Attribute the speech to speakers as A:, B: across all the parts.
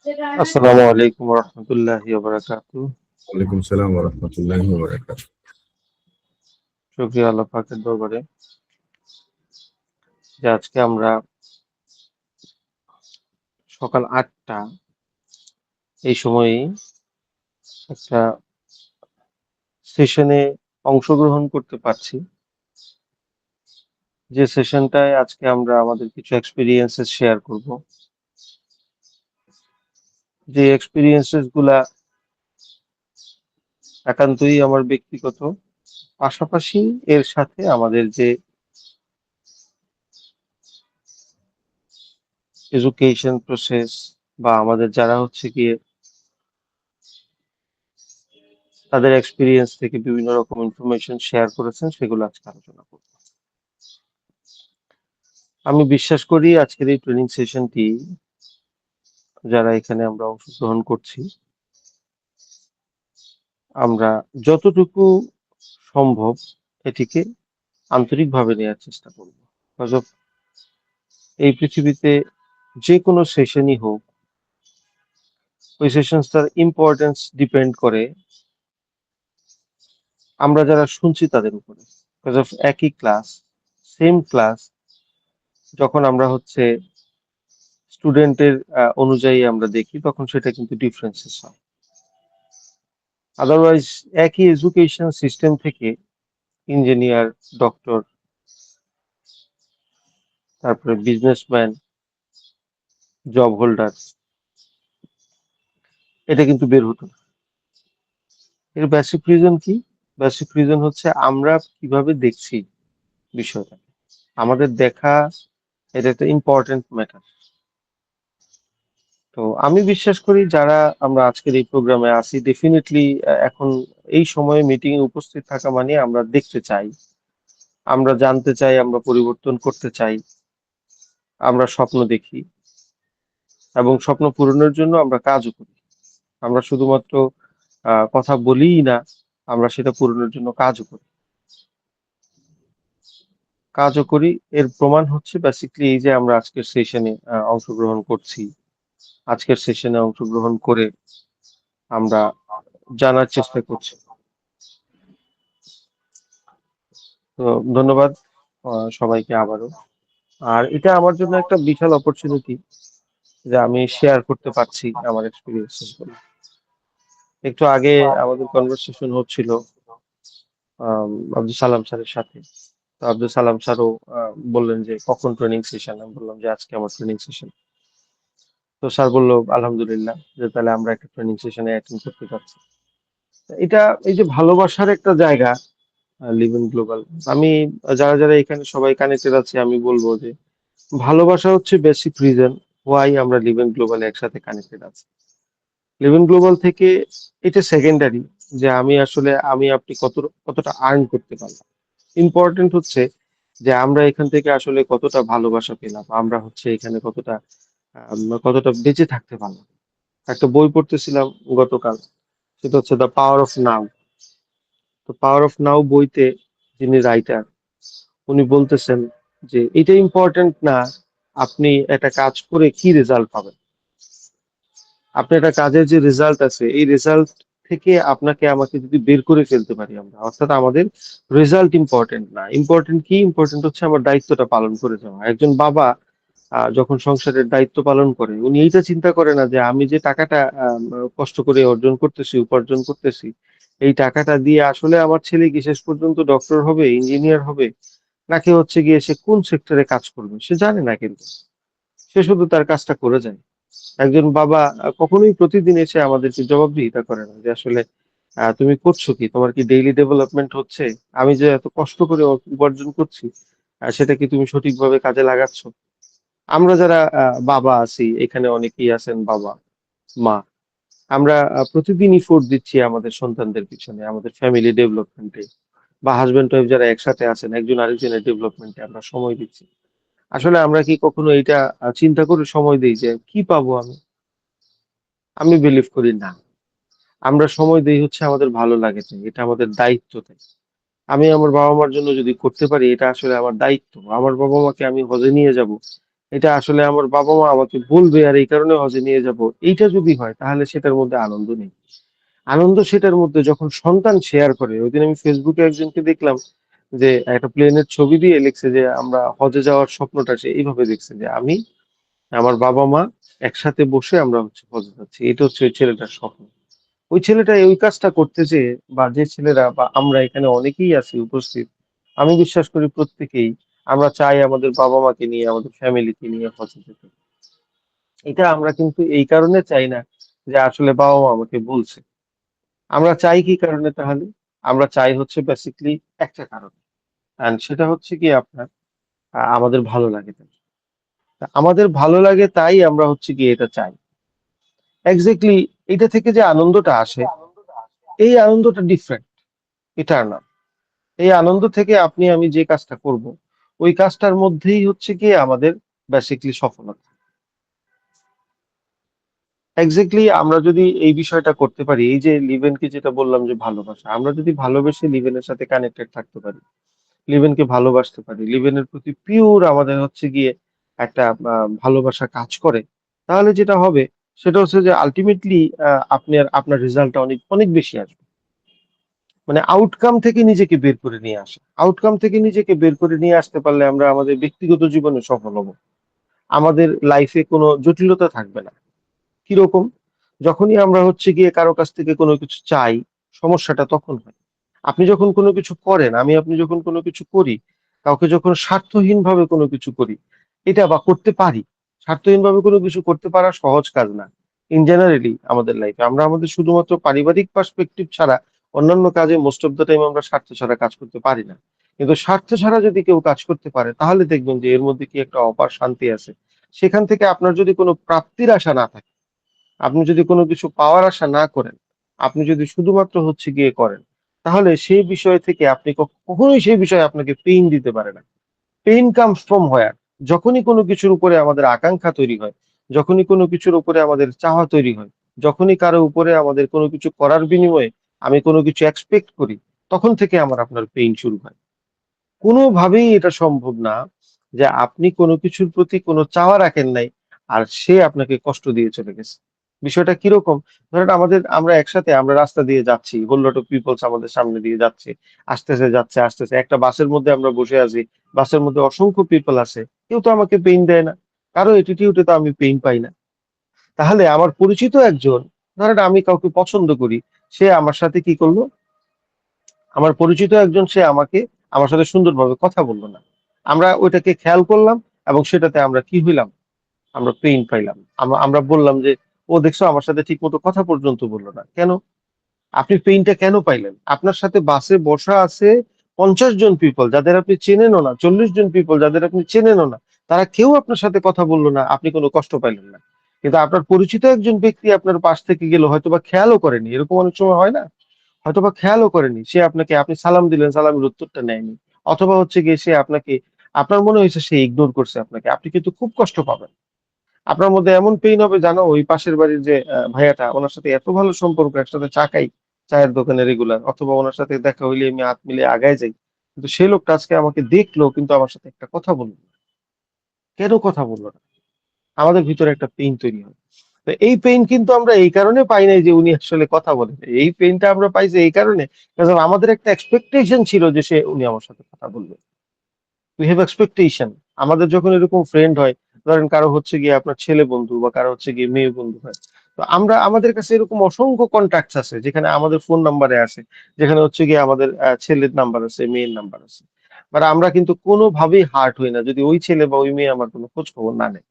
A: আসসালামু আলাইকুম রহমতুল্লাহি ওয়া
B: ওয়ালাইকুম সালাম ওয়া রাহমাতুল্লাহি ওয়া বারাকাতুহু।
A: শুকরিয়া আল্লাহ পাকের দরবারে যে আজকে আমরা সকাল ৮টা এই সময়ে একটা সেশনে অংশগ্রহণ করতে পারছি। যে সেশনটায় আজকে আমরা আমাদের কিছু এক্সপেরিয়েন্সেস শেয়ার করব। যে এক্সপেরিয়েন্সেস গুলা একান্তই আমার ব্যক্তিগত, পাশাপাশি এর সাথে আমাদের যে এডুকেশন প্রসেস বা আমাদের যারা হচ্ছে গিয়ে তাদের এক্সপেরিয়েন্স থেকে বিভিন্ন রকম ইনফরমেশন শেয়ার করেছেন সেগুলো আজকে আলোচনা করব। আমি বিশ্বাস করি আজকের এই ট্রেনিং সেশনটি যারা এখানে আমরা অংশগ্রহণ করছি, আমরা যতটুকু সম্ভব এটিকে আন্তরিকভাবে নেওয়ার চেষ্টা করব। Because of এই পৃথিবীতে যে কোনো সেশনই হোক, ওই সেশনটার ইম্পর্টেন্স ডিপেন্ড করে আমরা যারা শুনছি তাদের উপরে। Because of একই ক্লাস, সেম ক্লাস, যখন আমরা হচ্ছে স্টুডেন্টের অনুযায়ী আমরা দেখি তখন সেটা কিন্তু ডিফারেন্সেস হয়। আদারওয়াইজ একই এডুকেশন সিস্টেম থেকে ইঞ্জিনিয়ার, ডক্টর, তারপরে বিজনেসম্যান, জব হোল্ডার, এটা কিন্তু বের হতো না। এর বেসিক রিজন কি? বেসিক রিজন হচ্ছে আমরা কিভাবে দেখছি বিষয়টা। আমাদের দেখা এটা একটা ইম্পর্টেন্ট ম্যাটার। তো আমি বিশ্বাস করি যারা আমরা আজকের এই প্রোগ্রামে আছি ডেফিনেটলি এখন এই সময়ে মিটিং এ উপস্থিত থাকা মানে আমরা দেখতে চাই, আমরা জানতে চাই, আমরা পরিবর্তন করতে চাই, আমরা স্বপ্ন দেখি এবং স্বপ্ন পূরণের জন্য আমরা কাজও করি। আমরা শুধুমাত্র কথা বলিই না, আমরা সেটা পূরণের জন্য কাজও করি। এর প্রমাণ হচ্ছে বেসিক্যালি এই যে আমরা আজকের সেশনে অংশগ্রহণ করছি। আজকের সেশনে অংশগ্রহণ করে আমরা জানার চেষ্টা করছি। তো ধন্যবাদ সবাইকে আবারও। আর এটা আমার জন্য একটা বিশাল অপরচুনিটি যে আমি শেয়ার করতে পারছি আমার এক্সপিরিয়েন্সেস গুলো। একটু আগে আমাদের কনভারসেশন হচ্ছিল আব্দুল সালাম স্যারের সাথে। তো আব্দুল সালাম স্যারও বললেন যে কখন ট্রেনিং সেশন, আমি বললাম যে আজকে আমার ট্রেনিং সেশন। তো স্যার বললো আলহামদুলিল্লাহ, যে তাহলে আমরা একটা ট্রেনিং সেশনে অ্যাটেন্ড করতে পারছি। এটা এই যে ভালোবাসার একটা জায়গা, লিভ ইন গ্লোবাল। আমি যারা যারা এখানে সবাই কানেক্টেড আছে আমি বলবো যে ভালোবাসা হচ্ছে বেসিক রিজন হোয়াই আমরা লিভ ইন গ্লোবালে একসাথে কানেক্টেড আছি। লিভ ইন গ্লোবাল থেকে এটা সেকেন্ডারি, যে আমি আপনি কতটা আর্ন করতে পারলাম। ইম্পর্টেন্ট হচ্ছে যে আমরা এখান থেকে আসলে কতটা ভালোবাসা পেলাম, আমরা হচ্ছে এখানে কতটা বেঁচে থাকতে পারলাম। একটা বই পড়তেছিলাম গতকাল, সেটা হচ্ছে দ্য পাওয়ার অফ নাও। তো পাওয়ার অফ নাও বইতে যিনি রাইটার, উনি বলতেছেন যে এটা ইম্পর্টেন্ট না আপনি একটা কাজ করে কি রেজাল্ট পাবেন। আপনি একটা কাজের যে রেজাল্ট আছে এই রেজাল্ট থেকে আপনাকে আমাকে যদি বের করে ফেলতে পারি আমরা, অর্থাৎ আমাদের রেজাল্ট ইম্পর্টেন্ট না। ইম্পর্টেন্ট কি? ইম্পর্টেন্ট হচ্ছে আমার দায়িত্বটা পালন করে যাওয়া। একজন বাবা যখন সংসারের দায়িত্ব পালন করে উনি এইটা চিন্তা করে না যে আমি যে টাকাটা কষ্ট করে অর্জন করতেছি, উপার্জন করতেছি, এই টাকাটা দিয়ে আসলে আমার ছেলে কি শেষ পর্যন্ত ডক্টর হবে, ইঞ্জিনিয়ার হবে, নাকি হচ্ছে গিয়ে সে কোন সেক্টরে কাজ করবে সে জানে না, কিন্তু সে শুধু তার কাজটা করে যায়। একজন বাবা কখনোই প্রতিদিন এসে আমাদেরকে জবাবদিহিতা করে না যে আসলে তুমি করছো কি, তোমার কি ডেইলি ডেভেলপমেন্ট হচ্ছে, আমি যে এত কষ্ট করে উপার্জন করছি সেটা কি তুমি সঠিকভাবে কাজে লাগাচ্ছ। আমরা যারা বাবা আছি এখানে অনেকেই আছেন বাবা মা, আমরা প্রতিদিন ইফোর্ট দিচ্ছি আমাদের সন্তানদের পিছনে, আমাদের ফ্যামিলি ডেভেলপমেন্টে, বা হাজবেন্ড ওয়াইফ যারা একসাথে আছেন একজন আরেকজনের ডেভেলপমেন্টে আমরা সময় দিচ্ছি। আসলে আমরা কি কখনো এটা চিন্তা করে সময় দিই যে কি পাবো আমি? আমি বিলিভ করি না। আমরা সময় দেই হচ্ছে আমাদের ভালো লাগে তাই, এটা আমাদের দায়িত্ব তাই। আমি আমার বাবা মার জন্য যদি করতে পারি এটা আসলে আমার দায়িত্ব। আমার বাবা মাকে আমি হজে নিয়ে যাব, এটা আসলে আমার বাবা মা আমাকে বলবে আর এই কারণে হজে নিয়ে যাব, এইটা যদি হয় তাহলে সেটার মধ্যে আনন্দ নেই। আনন্দ সেটার মধ্যে যখন সন্তান শেয়ার করে। ওইদিন আমি ফেসবুকে একজনকে দেখলাম যে একটা প্লেনের ছবি দিয়ে লিখছে যে আমরা হজে যাওয়ার স্বপ্নটা সে এইভাবে দেখছে যে আমি, আমার বাবা মা একসাথে বসে আমরা হচ্ছে হজে যাচ্ছি, এটা হচ্ছে ওই ছেলেটার স্বপ্ন। ওই ছেলেটা ওই কাজটা করতেছে, বা যে ছেলেরা বা আমরা এখানে অনেকেই আছি উপস্থিত, আমি বিশ্বাস করি প্রত্যেকেই আমরা চাই আমাদের বাবা মাকে নিয়ে, আমাদের ফ্যামিলিকে নিয়ে হজে যেতে। এটা আমরা কিন্তু এই কারণে চাই না যে আসলে বাবা মা আমাকে বলছে। আমরা চাই কি কারণে তাহলে? আমরা চাই হচ্ছে বেসিকলি একটা কারণ, এন্ড সেটা হচ্ছে কি আপনার আমাদের ভালো লাগে তাই। তা আমাদের ভালো লাগে তাই আমরা হচ্ছে কি এটা চাই। এক্স্যাক্টলি এটা থেকে যে আনন্দটা আসে, এই আনন্দটা ডিফারেন্ট, ইটারনাল। এই আনন্দ থেকে আপনি আমি যে কাজটা করব, ওই কাজটার মধ্যেই হচ্ছে কি আমাদের বেসিকলি সফলতা। এক্স্যাক্টলি আমরা যদি এই বিষয়টা করতে পারি, এই যে লিভেনকে যেটা বললাম যে ভালোবাসা, আমরা যদি ভালোবেসে লিভেনের সাথে কানেক্টেড থাকতে পারি, লিভেনকে ভালোবাসতে পারি, লিভেনের প্রতি পিওর আমাদের হচ্ছে গিয়ে একটা ভালোবাসা কাজ করে, তাহলে যেটা হবে সেটা হচ্ছে যে আলটিমেটলি আপনার আপনার রেজাল্টটা অনেক অনেক বেশি আসবে। মানে আউটকাম থেকে নিজেকে বের করে নিয়ে আসে, আউটকাম থেকে নিজেকে বের করে নিয়ে আসতে পারলে আমরা আমাদের ব্যক্তিগত জীবনে সফল হব। আমাদের লাইফে কোনো জটিলতা থাকবে না। কিরকম? যখনই আমরা হচ্ছে গিয়ে কারো কাছ থেকে কোনো কিছু চাই, সমস্যাটা তখন হয়। আপনি যখন কোনো কিছু করেন, আমি আপনি যখন কোনো কিছু করি, কাউকে যখন স্বার্থহীন ভাবে কোনো কিছু করি, এটা বা করতে পারি, স্বার্থহীন ভাবে কোনো কিছু করতে পারা সহজ কাজ না। ইন জেনারেলি আমাদের লাইফে আমরা আমাদের শুধুমাত্র পারিবারিক পার্সপেক্টিভ ছাড়া অন্যান্য কাজে মোস্ট অফ দ্য টাইম আমরা স্বার্থ ছাড়া কাজ করতে পারি না। কিন্তু স্বার্থ ছাড়া যদি কেউ কাজ করতে পারে তাহলে দেখবেন যে এর মধ্যে কি একটা অপার শান্তি আছে। সেখান থেকে আপনার যদি কোনো প্রাপ্তির আশা না থাকে, আপনি যদি কোনো কিছু পাওয়ার আশা না করেন, আপনি যদি শুধুমাত্র হচ্ছে গিয়ে করেন, তাহলে সেই বিষয় থেকে আপনি কখনোই সেই বিষয়ে আপনাকে পেইন দিতে পারে না। Pain comes from where? যখনই কোনো কিছুর উপরে আমাদের আকাঙ্ক্ষা তৈরি হয়, যখনই কোনো কিছুর উপরে আমাদের চাওয়া তৈরি হয়, যখনই কারো উপরে আমাদের কোনো কিছু করার বিনিময়ে আমি কোনো কিছু এক্সপেক্ট করি, তখন থেকে আমার আপনার পেইন শুরু হয়। কোনোভাবেই এটা সম্ভব না যে আপনি কোনো কিছুর প্রতি কোনো চাওয়া রাখেন নাই আর সে আপনাকে কষ্ট দিয়ে চলে গেছে। বিষয়টা কিরকম? ধরেন আমরা একসাথে আমরা রাস্তা দিয়ে যাচ্ছি, হোল লট অফ পিপলস আমাদের সামনে দিয়ে যাচ্ছে, আসতেছে যাচ্ছে আসতেছে, একটা বাসের মধ্যে আমরা বসে আছি, বাসের মধ্যে অসংখ্য পিপল আছে, কেউ তো আমাকে পেইন দেয় না, কারো এটিটিউডে তো আমি পেইন পাই না। তাহলে আমার পরিচিত একজন, ধরেন আমি কাউকে পছন্দ করি, সে আমার সাথে কি করলো, আমার পরিচিত একজন সে আমাকে, আমার সাথে সুন্দরভাবে কথা বললো না, আমরা ওইটাকে খেয়াল করলাম এবং সেটাতে আমরা কি হইলাম, আমরা পেইন পাইলাম। আমরা বললাম যে ও দেখছো আমার সাথে ঠিক মতো কথা পর্যন্ত বললো না কেন? আপনি পেইনটা কেন পাইলেন? আপনার সাথে বাসে বসা আছে 50 জন পিপল যাদের আপনি চেনেনও না, 40 জন পিপল যাদের আপনি চেনেনও না, তারা কেউ আপনার সাথে কথা বললো না, আপনি কোনো কষ্ট পাইলেন না। কিন্তু আপনার পরিচিত একজন ব্যক্তি আপনার পাশ থেকে গেল, হয়তো বা খেয়ালও করেনি, এরকম অনেক সময় হয় না, হয়তোবা খেয়ালও করেনি, সে আপনাকে, আপনি সালাম দিলেন, সালামের উত্তরটা নেয়নি, অথবা হচ্ছে গিয়ে সে আপনাকে, আপনার মনে হয়েছে সে ইগনোর করছে আপনাকে, আপনি কিন্তু খুব কষ্ট পাবেন। আপনার মধ্যে এমন পেইন হবে, জানো ওই পাশের বাড়ির যে ভাইয়াটা, ওনার সাথে এত ভালো সম্পর্ক, একসাথে চা খাই চায়ের দোকানে রেগুলার, অথবা ওনার সাথে দেখা হইলে আমি হাত মিলে আগায় যাই, কিন্তু সেই লোকটা আজকে আমাকে দেখলো কিন্তু আমার সাথে একটা কথা বললো না। কেন কথা বললো না? আমাদের ভিতরে একটা পেইন তৈরি হয়। তো এই পেইন কিন্তু আমরা এই কারণে পাই নাই যে উনি আসলে কথা বলেন, এই পেইনটা আমরা পাইছি এই কারণে কারণ আমাদের একটা এক্সপেকটেশন ছিল যে উনি আমার সাথে কথা বলবে। We have expectation. আমাদের যখন এরকম ফ্রেন্ড হয়, ধরেন কারো হচ্ছে গিয়ে আপনার ছেলে বন্ধু বা কারো হচ্ছে গিয়ে মেয়ে বন্ধু হয়, তো আমরা, আমাদের কাছে এরকম অসংখ্য কন্ট্যাক্টস আছে যেখানে আমাদের ফোন নাম্বারে আছে, যেখানে হচ্ছে গিয়ে আমাদের ছেলের নাম্বার আছে, মেয়ের নাম্বার আছে, বাট আমরা কিন্তু কোনোভাবেই হার্ট হই না যদি ওই ছেলে বা ওই মেয়ে আমার কোনো খোঁজ খবর না নেয়।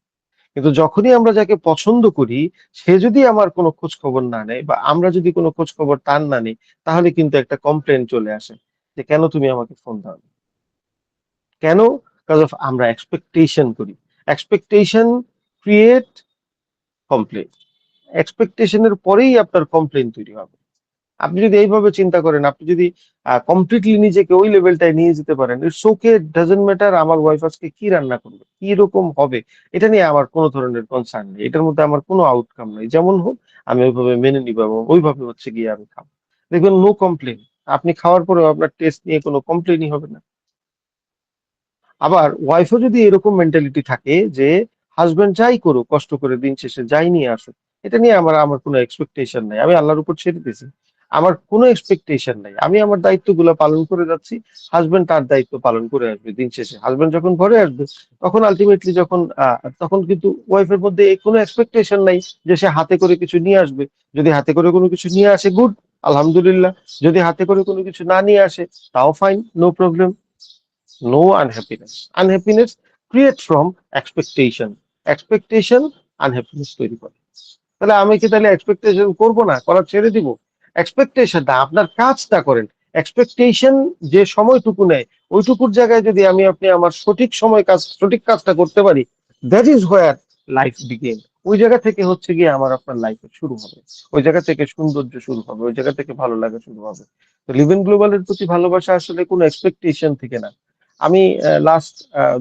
A: কিন্তু যখনই আমরা যাকে পছন্দ করি, সে যদি আমার কোনো খোঁজ খবর না নেয় বা আমরা যদি কোনো খোঁজ খবর তার না নিই, তাহলে কিন্তু একটা কমপ্লেন চলে আসে যে কেন তুমি আমাকে ফোন দাও? কেন? কাজ অফ আমরা এক্সপেকটেশন করি। Expectation create complain. এক্সপেকটেশনের পরেই আপনার কমপ্লেন তৈরি হবে। আপনি যদি এইভাবে চিন্তা করেন, আপনি যদি কমপ্লিটলি নিজেকে ওই লেভেলটায় নিয়ে যেতে পারেন, ইটস ওকে, ডাজন্ট ম্যাটার আমার ওয়াইফ আজকে কি রান্না করবে, কি রকম হবে, এটা নিয়ে আমার কোনো ধরনের কনসার্ন নেই, এটার মধ্যে আমার কোনো আউটকাম নেই, যেমন হোক আমি ওইভাবে মেনে নিবো এবং ওইভাবে হচ্ছে গিয়ে আমি খাবো। দেখবেন নো কমপ্লেন। আপনি খাওয়ার পরেও আপনার টেস্ট নিয়ে কোনো কমপ্লেনই হবে না। আবার ওয়াইফও যদি এরকম মেন্টালিটি থাকে যে হাজবেন্ড যাই করুক কষ্ট করে দিন শেষে যাই নিয়ে আসুক, এটা নিয়ে আমার আমার কোনো এক্সপেকটেশন নাই, আমি আল্লাহর উপর ছেড়ে দিয়েছি, আমার কোনো এক্সপেকটেশন নাই, আমি আমার দায়িত্বগুলো পালন করে যাচ্ছি, হাজবেন্ড তার দায়িত্ব পালন করে আসবে। দিন শেষে হাজবেন্ড যখন ঘরে আসবে তখন আলটিমেটলি যখন তখন কিন্তু ওয়াইফের মধ্যে কোনো এক্সপেকটেশন নাই যে সে হাতে করে কিছু নিয়ে আসবে। যদি হাতে করে কোনো কিছু নিয়ে আসে, গুড, আলহামদুলিল্লাহ। যদি হাতে করে কোনো কিছু না নিয়ে আসে, তাও fine, no problem. No unhappiness, unhappiness create from expectation, expectation unhappiness তৈরি করে। তাহলে আমি কি তাহলে এক্সপেকটেশন করবো না, করা ছেড়ে দিব? এক্সপেকটেশনটা আপনার কাজটা করেন। এক্সপেকটেশন যে সময়টুকু নেয়, ওইটুকুর জায়গায় যদি আমি আপনি আমার সঠিক সময় কাজ সঠিক কাজটা করতে পারি, that is where life begin. ওই জায়গা থেকে হচ্ছে গিয়ে আমার আপনার লাইফে শুরু হবে, ওই জায়গা থেকে সৌন্দর্য শুরু হবে, ওই জায়গা থেকে ভালো লাগা শুরু হবে। তো লিভ ইন গ্লোবালের প্রতি ভালোবাসা আসলে কোনো এক্সপেকটেশন থেকে না। আমি লাস্ট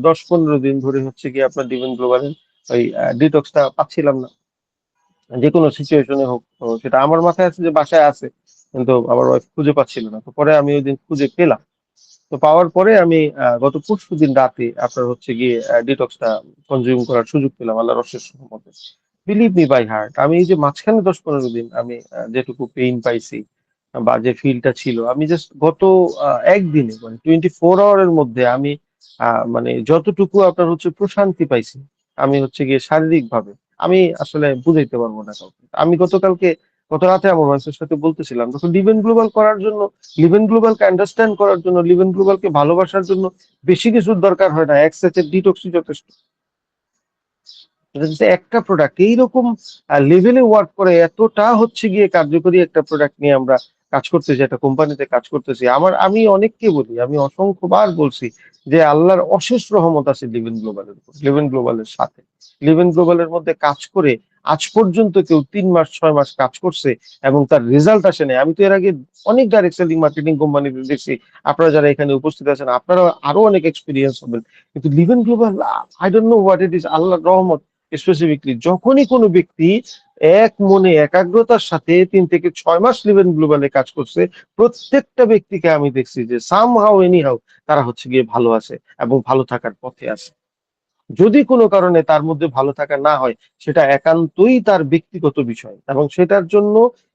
A: 10-15 দিন ধরে হচ্ছে গিয়ে আপনার লিভ ইন গ্লোবালের ওই ডিটক্সটা পাচ্ছিলাম না, যে কোনো সিচুয়েশনে হোক। তো সেটা আমার মাথায় আছে যে বাসায় আছে, কিন্তু আমার ওয়াইফ খুঁজে পাচ্ছিল না। তো পরে আমি ওই দিন খুঁজে পেলাম। তো পাওয়ার পরে আমি গত পরশুদিন রাতে আপনার হচ্ছে গিয়ে ডিটক্সটা কনজিউম করার সুযোগ পেলাম আল্লাহর অশেষ রহমতে। বিলিভ মি বাই হার্ট, আমি এই যে মাঝখানে 10-15 দিন আমি যেটুকু পেইন পাইছি বা যে ফিলটা ছিল, আমি জাস্ট গত একদিনে মানে 24 আওয়ারের মধ্যে আমি মানে যতটুকু আপনার হচ্ছে প্রশান্তি পাইছি, আমি হচ্ছে গিয়ে শারীরিক ভাবে, আমি আসলে বুঝাইতে পারবো না কাউকে। আমি গত রাতে আমার ওয়াইফের সাথে বলতেছিলাম, যখন লিভ ইন গ্লোবাল করার জন্য, লিভ ইন গ্লোবালকে আন্ডারস্ট্যান্ড করার জন্য, লিভ ইন গ্লোবালকে ভালোবাসার জন্য বেশি কিছুর দরকার হয় না, এক সেটের ডিটক্সই যথেষ্ট। এটা হচ্ছে একটা প্রোডাক্ট এইরকম লেভেলে ওয়ার্ক করে, এতটা হচ্ছে গিয়ে কার্যকরী একটা প্রোডাক্ট নিয়ে আমরা কাজ করতেছি, একটা কোম্পানিতে কাজ করতেছি। আমি অনেককে বলি, আমি অসংখ্যবার বলছি যে আল্লাহর অশেষ রহমত আছে লিভ ইন গ্লোবালের উপর, লিভ ইন গ্লোবালের সাথে। লিভ ইন গ্লোবালের মধ্যে কাজ করে আজ পর্যন্ত কেউ 3 মাস 6 মাস কাজ করছে এবং তার রেজাল্ট আসে নাই। আমি তো এর আগে অনেক ডাইরেক্ট সেলিং মার্কেটিং কোম্পানিতে দেখছি, আপনারা যারা এখানে উপস্থিত আছেন আপনারা আরো অনেক এক্সপিরিয়েন্স হবেন, কিন্তু live in global, I don't know what it is, আল্লাহর রহমত। স্পেসিফিকলি যখনই কোনো ব্যক্তি এক মনে একাগ্রতার সাথে 3 থেকে 6 মাস লিভ ইন গ্লোবালে কাজ করছে, প্রত্যেকটা ব্যক্তিকে আমি দেখছি যে সাম হাউ এনি হাউ তারা হচ্ছে গিয়ে ভালো আছে এবং ভালো থাকার পথে আছে। যদি কোনো কারণে তার মধ্যে ভালো থাকা না হয়, সেটা একান্তই তার ব্যক্তিগত বিষয় এবং সেটার জন্য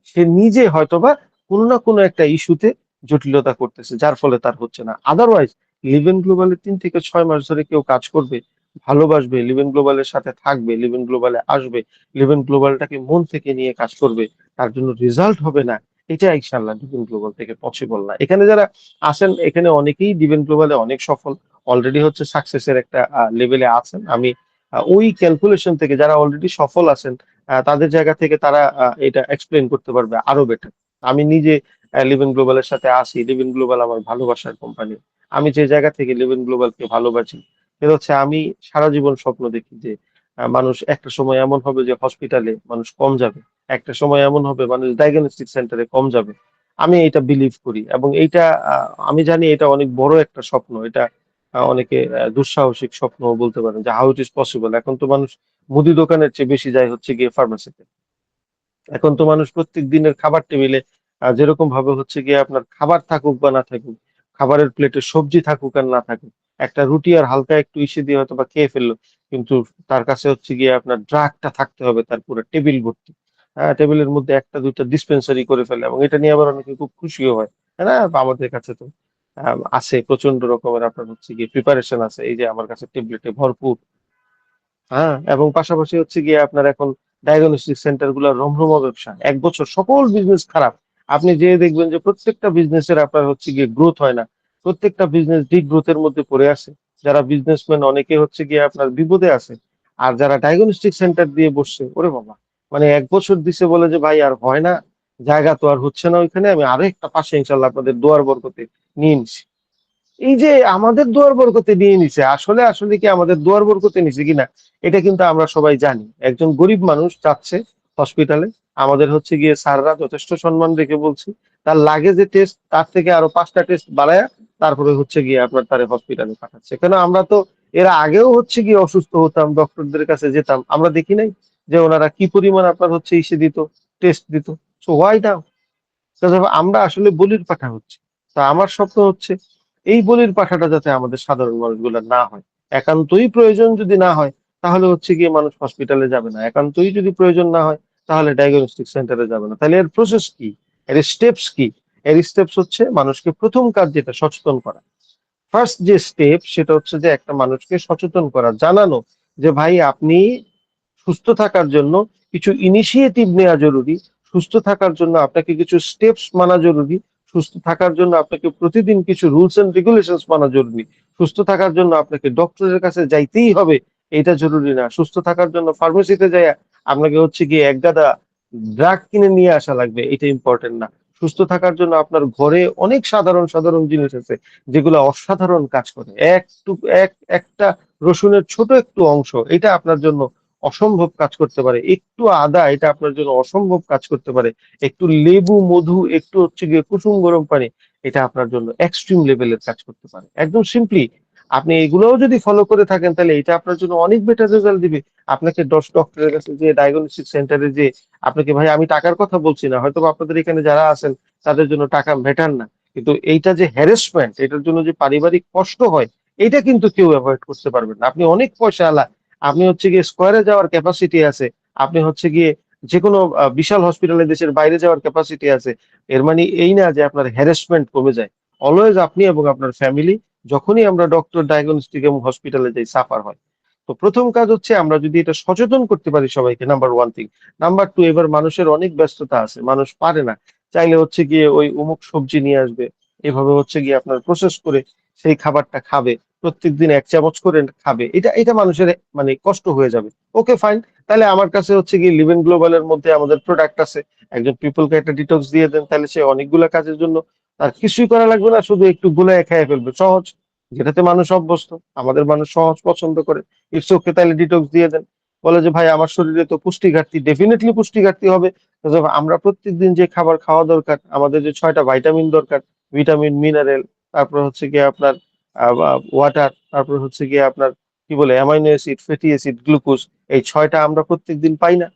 A: সে নিজে হয়তোবা কোনো না কোনো একটা ইস্যুতে জটিলতা করতেছে, যার ফলে তার হচ্ছে না। আদারওয়াইজ লিভ ইন গ্লোবালে 3 থেকে 6 মাস ধরে কেউ কাজ করবে, ভালোবাসবে, লিভ ইন গ্লোবালের সাথে থাকবে, লিভ ইন গ্লোবালে আসবে, লিভ ইন গ্লোবালটাকে মন থেকে নিয়ে কাজ করবে, তার জন্য রেজাল্ট হবে না, এটা ইনশাল্লাহ লিভ ইন গ্লোবাল থেকে পসিবল না। এখানে যারা আসেন, এখানে অনেকেই লিভ ইন গ্লোবালে অনেক সফল, অলরেডি হচ্ছে সাকসেসের একটা লেভেলে আছেন। আমি ওই ক্যালকুলেশন থেকে যারা অলরেডি সফল আছেন, তাদের জায়গা থেকে তারা এটা এক্সপ্লেন করতে পারবে আরো বেটার। আমি নিজে লিভ ইন গ্লোবালের সাথে আসি, লিভ ইন গ্লোবাল আমার ভালোবাসার কোম্পানি। আমি যে জায়গা থেকে লিভ ইন গ্লোবালকে ভালোবাসি, সেটা হচ্ছে আমি সারা জীবন স্বপ্ন দেখি যে মানুষ একটা সময় এমন হবে যে হসপিটালে মানুষ কম যাবে, একটা সময় এমন হবে মানুষ ডায়াগনস্টিক সেন্টারে কম যাবে। আমি এটা বিলিভ করি এবং এইটা আমি জানি এটা অনেক বড় একটা স্বপ্ন। এটা অনেকে দুঃসাহসিক স্বপ্ন বলতে পারেন যে হাউ ইট ইজ পসিবল। এখন তো মানুষ মুদি দোকানের চেয়ে বেশি যায় হচ্ছে গিয়ে ফার্মেসিতে। এখন তো মানুষ প্রত্যেক দিনের খাবার টেবিলে যেরকম ভাবে হচ্ছে গিয়ে আপনার খাবার থাকুক বা না থাকুক, খাবারের প্লেটে সবজি থাকুক আর না থাকুক, একটা রুটি আর হালকা একটু ইসে দিয়ে হয়তো বা খেয়ে ফেললো, কিন্তু তার কাছে হচ্ছে গিয়ে আপনার ড্রাগটা থাকতে হবে তার পুরো টেবিল ভর্তি। হ্যাঁ, টেবিলের মধ্যে একটা দুইটা ডিসপেন্সারি করে ফেলে এবং এটা নিয়ে আবার অনেকে খুব খুশিও হয়। হ্যাঁ না? আমাদের কাছে তো আছে প্রচন্ড রকমের আপনার হচ্ছে গিয়ে প্রিপারেশন আছে, এই যে আমার কাছে টেবলেটে ভরপুর। হ্যাঁ, এবং পাশাপাশি হচ্ছে গিয়ে আপনার এখন ডায়াগনস্টিক সেন্টার গুলো রমরমা ব্যবসা, 1 বছর সকল বিজনেস খারাপ, আপনি যে দেখবেন যে প্রত্যেকটা বিজনেসের আপনার হচ্ছে গিয়ে গ্রোথ হয় না, প্রত্যেকটা বিজনেস ডিপ গ্রোথের মধ্যে পড়ে আছে। যারা বিজনেসম্যান অনেকে হচ্ছে গিয়ে আপনার বিপদে আছে, আর যারা ডায়াগনস্টিক সেন্টার দিয়ে বসছে, ওরে বাবা, মানে 1 বছর দিছে বলে যে ভাই আর হয় না, জায়গা তো আর হচ্ছে না ওইখানে, আমি আরো একটা পাশে ইনশাল্লাহ আপনাদের দোয়ার বরকতে নিয়ে নিছি। এই যে আমাদের দোয়ার বরকতে নিয়ে নিছে, আসলে আসলে কি আমাদের দোয়ার বরকতে নিছে কিনা এটা কিন্তু আমরা সবাই জানি। একজন গরিব মানুষ যাচ্ছে হসপিটালে, আমাদের হচ্ছে গিয়ে স্যাররা যথেষ্ট সম্মান রেখে বলছি, তার লাগে যে টেস্ট তার থেকে আরো 5টা টেস্ট বাড়ায়া তারপরে হচ্ছে গিয়ে আপনার তারে হসপিটালে পাঠাচ্ছে। কেন? আমরা তো এর আগেও হচ্ছে গিয়ে অসুস্থ হতাম, ডক্টরদের কাছে যেতাম, আমরা দেখি নাই যে ওনারা কি পরিমাণ আপনার হচ্ছে ইসে দিত, টেস্ট দিত? সো হোয়াই নাও? আমরা আসলে বলির পাঠা হচ্ছে। তা আমার স্বপ্ন হচ্ছে এই বলির পাঠাটা যাতে আমাদের সাধারণ মানুষগুলো না হয়। একান্তই প্রয়োজন যদি না হয় তাহলে হচ্ছে গিয়ে মানুষ হসপিটালে যাবে না, একান্তই যদি প্রয়োজন না হয় তাহলে ডায়াগনস্টিক সেন্টারে যাবে না। তাহলে এর প্রসেস কি, এর স্টেপস কি? এর স্টেপস হচ্ছে মানুষকে প্রথম কাজ যেটা সচেতন করা। ফার্স্ট যে স্টেপ সেটা হচ্ছে যে একটা মানুষকে সচেতন করা, জানানো যে ভাই আপনি সুস্থ থাকার জন্য কিছু ইনিশিয়েটিভ নেওয়া জরুরি, সুস্থ থাকার জন্য আপনাকে কিছু স্টেপস মানা জরুরি, সুস্থ থাকার জন্য আপনাকে প্রতিদিন কিছু রুলস এন্ড রেগুলেশনস মানা জরুরি, সুস্থ থাকার জন্য আপনাকে ডক্টরের কাছে যাইতেই হবে এটা জরুরি না, সুস্থ থাকার জন্য ফার্মেসিতে যাই আপনাকে হচ্ছে গিয়ে এক গাদা ড্রাগ কিনে নিয়ে আসা লাগবে, এটা ইম্পর্টেন্ট না। সুস্থ থাকার জন্য আপনার ঘরে অনেক সাধারণ সাধারণ জিনিস আছে যেগুলো অসাধারণ কাজ করে। একটা রসুনের ছোট একটু অংশ এটা আপনার জন্য অসম্ভব কাজ করতে পারে, একটু আদা এটা আপনার জন্য অসম্ভব কাজ করতে পারে, একটু লেবু মধু একটু হচ্ছে গিয়ে কুসুম গরম পানি এটা আপনার জন্য এক্সট্রিম লেভেলের কাজ করতে পারে। একদম সিম্পলি আপনি এগুলোও যদি ফলো করে থাকেন তাহলে এটা আপনার জন্য অনেক বেটার রেজাল্ট দিবে। আপনাকে ডক্টরের কাছে যে ডায়াগনস্টিক সেন্টারে যে আপনাকে, ভাই আমি টাকার কথা বলছি না, হয়তো আপনাদের এখানে যারা আছেন তাদের জন্য টাকা ম্যাটার না, কিন্তু এইটা যে হ্যারাসমেন্ট, এটার জন্য যে পারিবারিক কষ্ট হয় এটা কিন্তু কেউ অ্যাভয়েড করতে পারবেন না। আপনি অনেক পয়সা আলা, আপনি হচ্ছে গিয়ে স্কোয়ারে যাওয়ার ক্যাপাসিটি আছে, আপনি হচ্ছে গিয়ে যে কোনো বিশাল হসপিটালে দেশের বাইরে যাওয়ার ক্যাপাসিটি আছে, এর মানে এই না যে আপনার হ্যারাসমেন্ট কমে যায়। অলওয়েজ আপনি এবং আপনার ফ্যামিলি, যখনই আমরা ডক্টর ডায়াগনস্টিক এবং হসপিটালে যাই সাফার হয়। তো প্রথম কাজ হচ্ছে আমরা যদি এটা সচেতন করতে পারি সবাইকে, number one thing. Number two, এবার মানুষের অনেক ব্যস্ততা আছে, মানুষ পারে না, চাইলে হচ্ছে গিয়ে ওই অমুক সবজি নিয়ে আসবে, এভাবে হচ্ছে গিয়ে আপনার প্রসেস করে সেই খাবারটা খাবে, প্রত্যেকদিন 1 চামচ করে খাবে, এটা এটা মানুষের মানে কষ্ট হয়ে যাবে। ওকে ফাইন, তাহলে আমার কাছে হচ্ছে কি লিভেন গ্লোবালের মধ্যে আমাদের প্রোডাক্ট আছে, একজন পিপলকে একটা ডিটক্স দিয়ে দেন, তাহলে সে অনেকগুলা কাজের জন্য তার কিছুই করা লাগবে না, শুধু একটু গুলায় খেয়ে ফেলবে, সহজ, যেটাতে মানুষ অভ্যস্ত। আমাদের মানুষ সহজ পছন্দ করে। ইটস ওকে, তাহলে ডিটক্স দিয়ে দেন। বলে যে ভাই আমার শরীরে তো পুষ্টি ঘাটতি, ডেফিনেটলি পুষ্টি ঘাটতি হবে। তো আমরা প্রত্যেকদিন যে খাবার খাওয়া দরকার, আমাদের যে 6টা ভাইটামিন দরকার, ভিটামিন মিনারেল, তারপর হচ্ছে গিয়ে আপনার ওয়াটার, তারপর হচ্ছে গিয়ে আপনার কি বলে amino acid, fatty acid, glucose, এই 6টা আমরা প্রত্যেকদিন পাই না।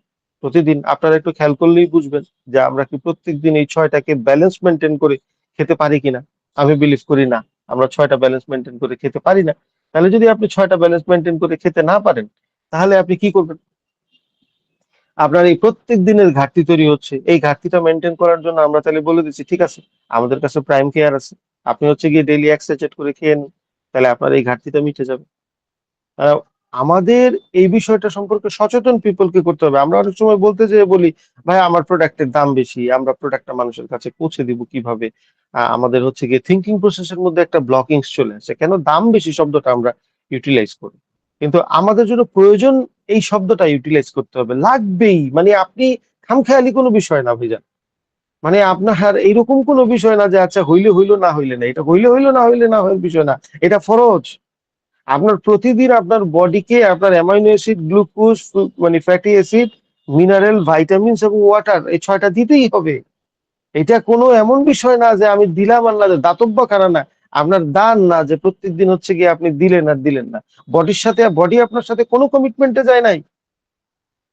A: প্রতিদিন আপনারা একটু খেয়াল করলেই বুঝবেন যে আমরা কি প্রত্যেকদিন এই 6টাকে ব্যালেন্স মেনটেন করে খেতে পারি কিনা। আমি বিলিভ করি না, আমরা 6টা ব্যালেন্স মেনটেন করে খেতে পারি না। তাহলে যদি আপনি 6টা ব্যালেন্স মেনটেন করে খেতে না পারেন তাহলে আপনি কি করবেন? আপনার এই প্রত্যেক দিনের ঘাটতি তৈরি হচ্ছে, এই ঘাটতিটা মেনটেন করার জন্য আমরা তাহলে বলে দিচ্ছি ঠিক আছে, আমাদের কাছে প্রাইম কেয়ার আছে, আপনি হচ্ছে গিয়ে ডেইলি 1 স্যাচেট করে খেয়ে নিন, তাহলে আপনার এই ঘাটতিটা মিটে যাবে। আহ, আমাদের এই বিষয়টা সম্পর্কে সচেতন পিপলকে করতে হবে। আমরা অনেক সময় বলতে যেয়ে বলি ভাই আমার প্রোডাক্টের দাম বেশি, আমরা প্রোডাক্টটা মানুষের কাছে পৌঁছে দিব কিভাবে, আমাদের হচ্ছে গিয়ে থিঙ্কিং প্রসেসের মধ্যে একটা ব্লকিংস চলে আসে, কেন দাম বেশি শব্দটা আমরা ইউটিলাইজ করি, কিন্তু আমাদের জন্য প্রয়োজন এই শব্দটা ইউটিলাইজ করতে হবে, লাগবেই, মানে আপনি খামখেয়ালি কোনো বিষয় না ভাইজান, মানে আপনার এইরকম কোনো বিষয় না যে আচ্ছা হইলে হইলো না হইলে না, এটা হইলে হইলো না হইলে না হইল বিষয় না, এটা ফরজ। আপনার প্রতিদিন আপনার বডিকে আপনার অ্যামাইনো অ্যাসিড, গ্লুকোজ, মানে ফ্যাটি অ্যাসিড, মিনারেল, ভাইটামিনস এবং ওয়াটার, এই 6টা দিতেই হবে। এটা কোনো এমন বিষয় না যে আমি দিলাম আর না, দাতব্য খানা না, আপনার দান না যে প্রত্যেকদিন হচ্ছে গিয়ে আপনি দিলেন আর দিলেন না। বডির সাথে, বডি আপনার সাথে কোনো কমিটমেন্টে যায় নাই।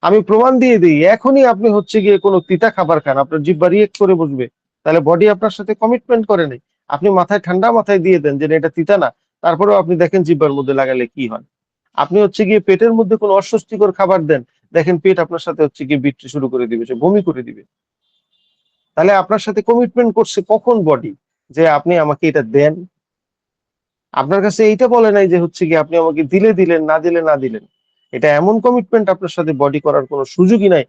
A: আমি প্রমাণ দিয়ে দিই, এখনই আপনি হচ্ছে গিয়ে কোনো তিতা খাবার খান, আপনার জিহ্বা রিয়েক্ট করে বসবে, তাহলে বডি আপনার সাথে কমিটমেন্ট করে নাই। আপনি মাথায় ঠান্ডা মাথায় দিয়ে দেন যে না, এটা তিতা না, তারপরেও আপনি দেখেন জিহ্বার মধ্যে লাগালে কি হয়। আপনি হচ্ছে গিয়ে পেটের মধ্যে কোনো অস্বস্তিকর খাবার দেন, দেখেন পেট আপনার সাথে হচ্ছে গিয়ে বিট্রে শুরু করে দিবে, সে বমি করে দিবে। তাহলে আপনার সাথে কমিটমেন্ট করছে কখন বডি, যে আপনি আমাকে এটা দেন। আপনার কাছে এইটা বলে নাই যে হচ্ছে কি আপনি আমাকে দিলে দিলেন, না দিলে না দিলেন। এটা এমন কমিটমেন্ট আপনার সাথে বডি করার কোনো সুযোগই নাই।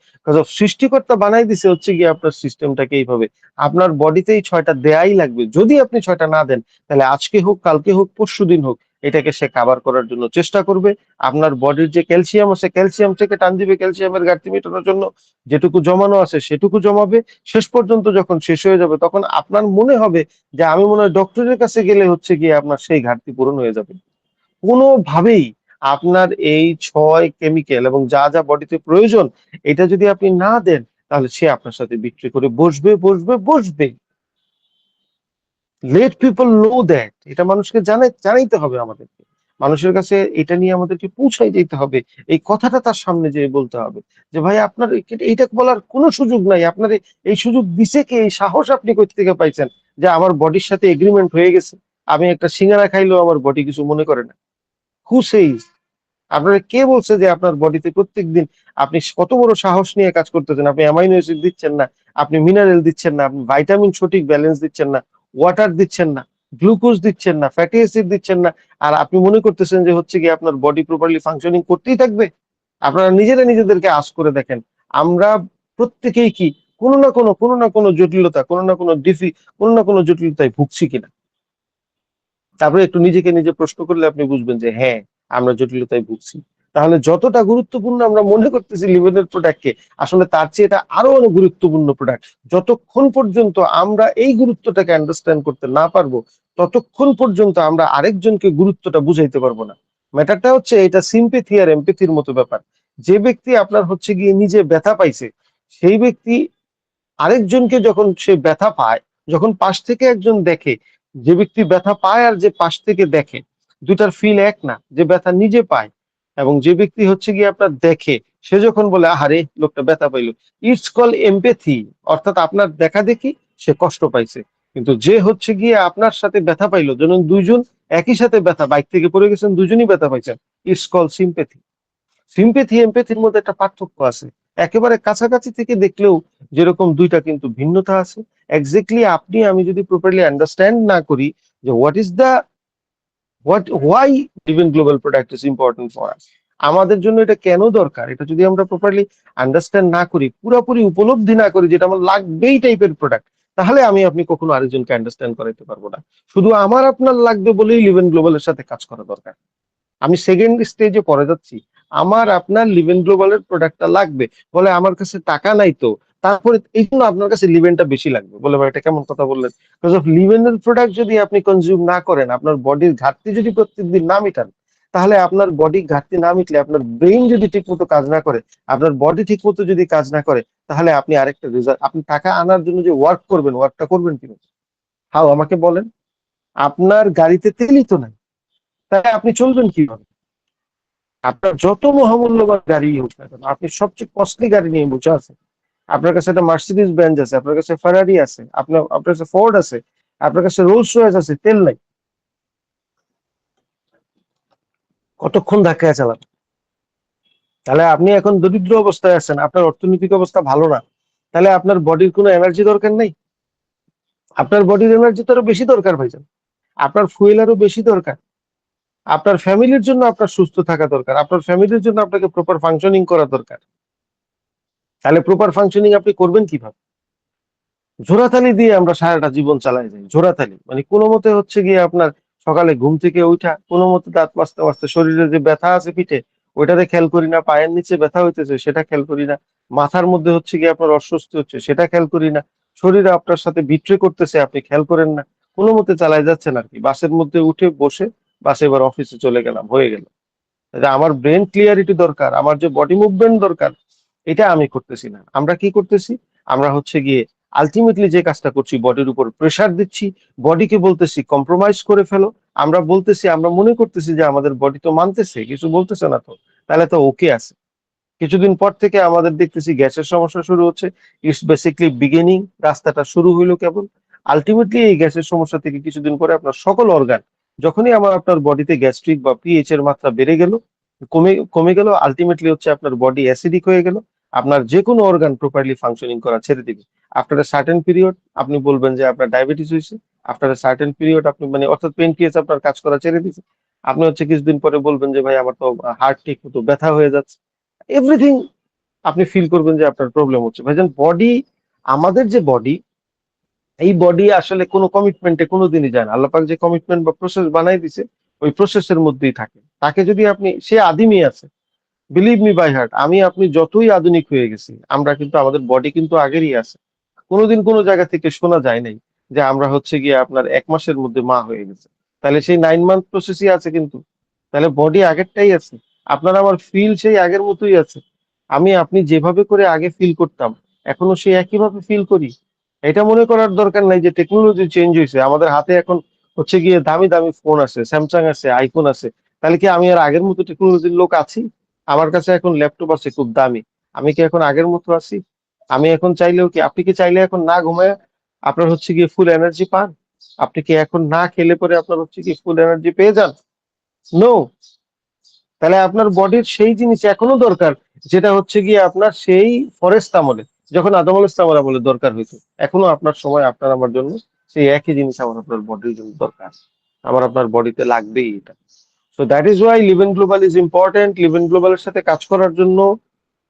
A: সৃষ্টিকর্তা বানাই দিছে হচ্ছে গিয়ে আপনার সিস্টেমটাকে এইভাবে, আপনার বডিতেই 6টা দেয়াই লাগবে। যদি আপনি 6টা না দেন তাহলে আজকে হোক, কালকে হোক, পরশুদিন হোক, এটাকে সে কাভার করার জন্য চেষ্টা করবে। আপনার বডির যে ক্যালসিয়াম আছে, ক্যালসিয়াম থেকে টান দিবে, ক্যালসিয়ামের ঘাটতি মেটানোর জন্য যেটুকু জমানো আছে সেটুকু জমাবে। শেষ পর্যন্ত যখন শেষ হয়ে যাবে তখন আপনার মনে হবে যে আমি মনে হয় ডক্টরের কাছে গেলে হচ্ছে গিয়ে আপনার সেই ঘাটতি পূরণ হয়ে যাবে। কোনোভাবেই আপনার এই 6 কেমিক্যাল এবং যা যা বডিতে প্রয়োজন এটা যদি আপনি না দেন তাহলে সে আপনার সাথে বিক্রি করে বসবে বসবে বসবে। লেট পিপল নো দ্যাট, এটা মানুষকে জানাইতে হবে আমাদেরকে, মানুষের কাছে এটা নিয়ে আমাদেরকে পৌঁছাই যেতে হবে। এই কথাটা তার সামনে যেয়ে বলতে হবে যে ভাই আপনার এইটা বলার কোনো সুযোগ নাই, আপনার এই সুযোগ দিছে কে, এই সাহস আপনি কোথা থেকে পাইছেন যে আমার বডির সাথে এগ্রিমেন্ট হয়ে গেছে। আমি একটা সিঙ্গারা খাইলেও আমার বডি কিছু মনে করে না। হু সেইজ? আপনারা কে বলছে যে আপনার বডিতে প্রত্যেকদিন আপনি কত বড় সাহস নিয়ে কাজ করতেছেন? আপনি অ্যামাইনো অ্যাসিড দিচ্ছেন না, আপনি মিনারেল দিচ্ছেন না, আপনি ভাইটামিন সঠিক ব্যালেন্স দিচ্ছেন না, ওয়াটার দিচ্ছেন না, গ্লুকোজ দিচ্ছেন না, ফ্যাটি অ্যাসিড দিচ্ছেন না। আর আপনি মনে করতেছেন যে হচ্ছে গিয়ে আপনার বডি প্রপারলি ফাংশনিং করতেই থাকবে? আপনারা নিজেরা নিজেদেরকে আঁচ করে দেখেন। আমরা প্রত্যেকেই কি কোনো না কোনো জটিলতা, কোনো না কোনো জটিলতায় ভুগছি কিনা? তারপরে একটু নিজেকে নিজে প্রশ্ন করলে আপনি বুঝবেন যে হ্যাঁ, আমরা জটিলতায় ভুগছি। তাহলে যতটা গুরুত্বপূর্ণ আমরা মনে করতেছি লিভেনের প্রোডাক্টকে, আসলে তার চেয়ে এটা আরো অনেক গুরুত্বপূর্ণ প্রোডাক্ট। যতক্ষণ পর্যন্ত আমরা এই গুরুত্বটাকে আন্ডারস্ট্যান্ড করতে না পারবো, ততক্ষণ পর্যন্ত আমরা আরেকজনকে গুরুত্বটা বুঝাইতে পারবো না। ম্যাটারটা হচ্ছে এটা সিম্পেথি আর এমপ্যাথির মতো ব্যাপার। যে ব্যক্তি আপনার হচ্ছে গিয়ে নিজে ব্যথা পাইছে, সেই ব্যক্তি আরেকজনকে যখন সে ব্যথা পায়, যখন পাশ থেকে একজন দেখে, যে ব্যক্তি ব্যথা পায় আর যে পাশ থেকে দেখে, দুটার ফিল এক না। যে ব্যথা নিজে পায় এবং যে ব্যক্তি হচ্ছে গিয়ে আপনার দেখে, সে যখন বলে আহারে লোকটা ব্যথা পাইলো, ইটস কল এমপ্যাথি। অর্থাৎ আপনার দেখা দেখি সে কষ্ট পাইছে। কিন্তু যে হচ্ছে গিয়ে আপনার সাথে ব্যথা পাইলো, যেমন দুইজন একই সাথে ব্যথা, বাইক থেকে পড়ে গেছেন, দুজনই ব্যথা পাইছেন, ইটস কল সিম্প্যাথি। সিম্প্যাথি এমপ্যাথির মধ্যে একটা পার্থক্য আছে। একেবারে কাছাকাছি থেকে দেখলেও যেরকম দুইটা কিন্তু ভিন্নতা আছে। এক্স্যাক্টলি আপনি আমি যদি প্রপারলি আন্ডারস্ট্যান্ড না করি যে why living global product is important for us, আমাদের জন্য এটা কেন দরকার, এটা যদি আমরা প্রপারলি আন্ডারস্ট্যান্ড না করি, পুরোপুরি উপলব্ধি না করি যেটা আমার লাগবেই টাইপের প্রোডাক্ট, তাহলে আমি আপনি কখনো আরেকজনকে আন্ডারস্ট্যান্ড করাইতে পারবো না। শুধু আমার আপনার লাগবে বলেই লিভ এন্ড গ্লোবালের সাথে কাজ করা দরকার। আমি সেকেন্ড স্টেজে পরে যাচ্ছি। আমার আপনার লিভেন গ্লোবালের প্রোডাক্টটা লাগবে বলে আমার কাছে টাকা নাই তো, তারপরে এই জন্য আপনার কাছে লিভেনটা বেশি লাগবে বলে, ভাই এটা কেমন কথা বললেন? বিকজ অফ লিভেনের প্রোডাক্ট যদি আপনি কনজিউম না করেন, আপনার বডির ঘাটতি যদি প্রত্যেকদিন না মিটান, তাহলে আপনার বডি ঘাটতি না মিটলে, আপনার ব্রেইন যদি ঠিক মতো কাজ না করে, আপনার বডি ঠিক মতো যদি কাজ না করে, তাহলে আপনি আরেকটা রেজাল্ট, আপনি টাকা আনার জন্য যে ওয়ার্ক করবেন, ওয়ার্কটা করবেন কিনা? হাও আমাকে বলেন। আপনার গাড়িতে তেলই তো নাই, তাহলে আপনি চলবেন কিভাবে? আপনার যত মহামূল্যবান গাড়ি হোক না কেন, আপনি সবচেয়ে কস্টলি গাড়ি নিয়ে বসে আছেন, আপনার কাছে একটা মার্সিডিজ বেঞ্জ আছে, আপনার কাছে ফেরারি আছে, আপনার কাছে ফোর্ড আছে, আপনার কাছে রোলস রয়েস আছে, তেল নাই, কতক্ষণ ধাক্কায় চালাবেন? তাহলে আপনি এখন দরিদ্র অবস্থায় আছেন, আপনার অর্থনৈতিক অবস্থা ভালো না, তাহলে আপনার বডির কোনো এনার্জি দরকার নেই? আপনার বডির এনার্জি তো আরো বেশি দরকার ভাইজান, আপনার ফুয়েল আরো বেশি দরকার। আপনার ফ্যামিলির জন্য আপনার সুস্থ থাকা দরকার, আপনার ফ্যামিলির জন্য আপনাকে প্রপার ফাংশনিং করা দরকার। তাহলে প্রপার ফাংশনিং আপনি করবেন কিভাবে? জোড়াতালি দিয়ে আমরা সারাটা জীবন চালাই যাই, জোড়াতালি মানে কোনো মতে হচ্ছে গিয়ে আপনার সকালে ঘুম থেকে ওইটা, কোনো মতে দাঁত মাজতে মাজতে শরীরে যে ব্যথা আছে পিঠে, ওইটাতে খেয়াল করি না, পায়ের নিচে ব্যথা হইতেছে সেটা খেয়াল করি না, মাথার মধ্যে হচ্ছে গিয়ে আপনার অস্বস্তি হচ্ছে সেটা খেয়াল করি না, শরীরে আপনার সাথে বিট্রে করতেছে আপনি খেয়াল করেন না, কোনো মতে চালাই যাচ্ছেন আর কি। বাসের মধ্যে উঠে বসে, বাসে এবার অফিসে চলে গেলাম, হয়ে গেল। যে আমার ব্রেন ক্লিয়ারিটি দরকার, আমার যে বডি মুভমেন্ট দরকার, এটা আমি করতেছি না। আমরা কি করতেছি? আমরা হচ্ছে গিয়ে আলটিমেটলি যে কাজটা করছি, বডির উপর প্রেসার দিচ্ছি, বডিকে বলতেছি কম্প্রোমাইজ করে ফেলো। আমরা বলতেছি, আমরা মনে করতেছি যে আমাদের বডি তো মানতেছে, কিছু বলতেছে না তো, তাহলে তো ওকে আছে। কিছুদিন পর থেকে আমাদের দেখতেছি গ্যাসের সমস্যা শুরু হচ্ছে। ইটস বেসিকলি বিগিনিং, রাস্তাটা শুরু হইলো কেবল। আলটিমেটলি এই গ্যাসের সমস্যা থেকে কিছুদিন পরে আপনার সকল অর্গান, যখনই আপনার বডিতে গ্যাস্ট্রিক বা পিএইচ এর মাত্রা বেড়ে গেল, কমে কমে গেল, আলটিমেটলি হচ্ছে আপনার বডি অ্যাসিডিক হয়ে গেল, আপনার যে কোনো অর্গান প্রপারলি ফাংশনিং করা ছেড়ে দিবে। আফটার এ সার্টেন পিরিয়ড আপনি বলবেন যে আপনার ডায়াবেটিস হয়েছে। আফটার এ সার্টেন পিরিয়ড আপনি মানে অর্থাৎ পেনক্রিয়াস আপনার কাজ করা ছেড়ে দিয়েছে। আপনি হচ্ছে কিছুদিন পরে বলবেন যে ভাই আমার তো হার্ট ঠিক মতো ব্যথা হয়ে যাচ্ছে। এভরিথিং আপনি ফিল করবেন যে আপনার প্রবলেম হচ্ছে। ভাইজান বডি, আমাদের যে বডি, এই বডি আসলে কোনো কমিটমেন্টে কোনোদিনই যায় না। আল্লাহ পাক যে কমিটমেন্ট বা প্রসেস বানাই দিছে, ওই প্রসেসের মধ্যেই থাকে। তাকে যদি আপনি, সে আদিমই আছে, বিলিভ মি বাই হার্ট, আমি আপনি যতই আধুনিক হয়ে গেছি, আমরা কিন্তু আমাদের বডি কিন্তু আগেরই আছে। কোনোদিন কোনো জায়গা থেকে শোনা যায় নাই যে আমরা হচ্ছে গিয়ে আপনার 1 মাসের মধ্যে মা হয়ে গেছে। তাহলে সেই 9 মান্থ প্রসেসই আছে কিন্তু। তাহলে বডি আগেরটাই আছে, আপনার আমার ফিল সেই আগের মতোই আছে। আমি আপনি যেভাবে করে আগে ফিল করতাম, এখনো সেই একইভাবে ফিল করি। এটা মনে করার দরকার নাই যে টেকনোলজি চেঞ্জ হয়েছে, আমাদের হাতে এখন হচ্ছে গিয়ে দামি দামি ফোন আছে, স্যামসাং আছে, আইফোন আছে। তাহলে কি আমি আর আগের মতো টেকনোলজির লোক আছি? আমার কাছে এখন ল্যাপটপ আছে খুব দামি, আমি কি এখন আগের মতো আছি? আমি এখন চাইলেও কি, আপনি কি চাইলে এখন না ঘুমায় আপনার হচ্ছে গিয়ে ফুল এনার্জি পান? আপনি কি এখন না খেলে পরে আপনার হচ্ছে কি ফুল এনার্জি পেয়ে যান? নো। তাহলে আপনার বডির সেই জিনিস এখনো দরকার, যেটা হচ্ছে গিয়ে আপনার সেই ফরেস্ট আমলে, যখন আদম আলাইহিস সালামের আমলে দরকার হইতো। এখনো আপনার সময়, আপনার আমার জন্য সেই একই জিনিস আমার আপনার বডির জন্য দরকার। আমার আপনার বডিতে লাগবেই এটা। So that is why Live Global is important. Live গ্লোবালের সাথে কাজ করার জন্য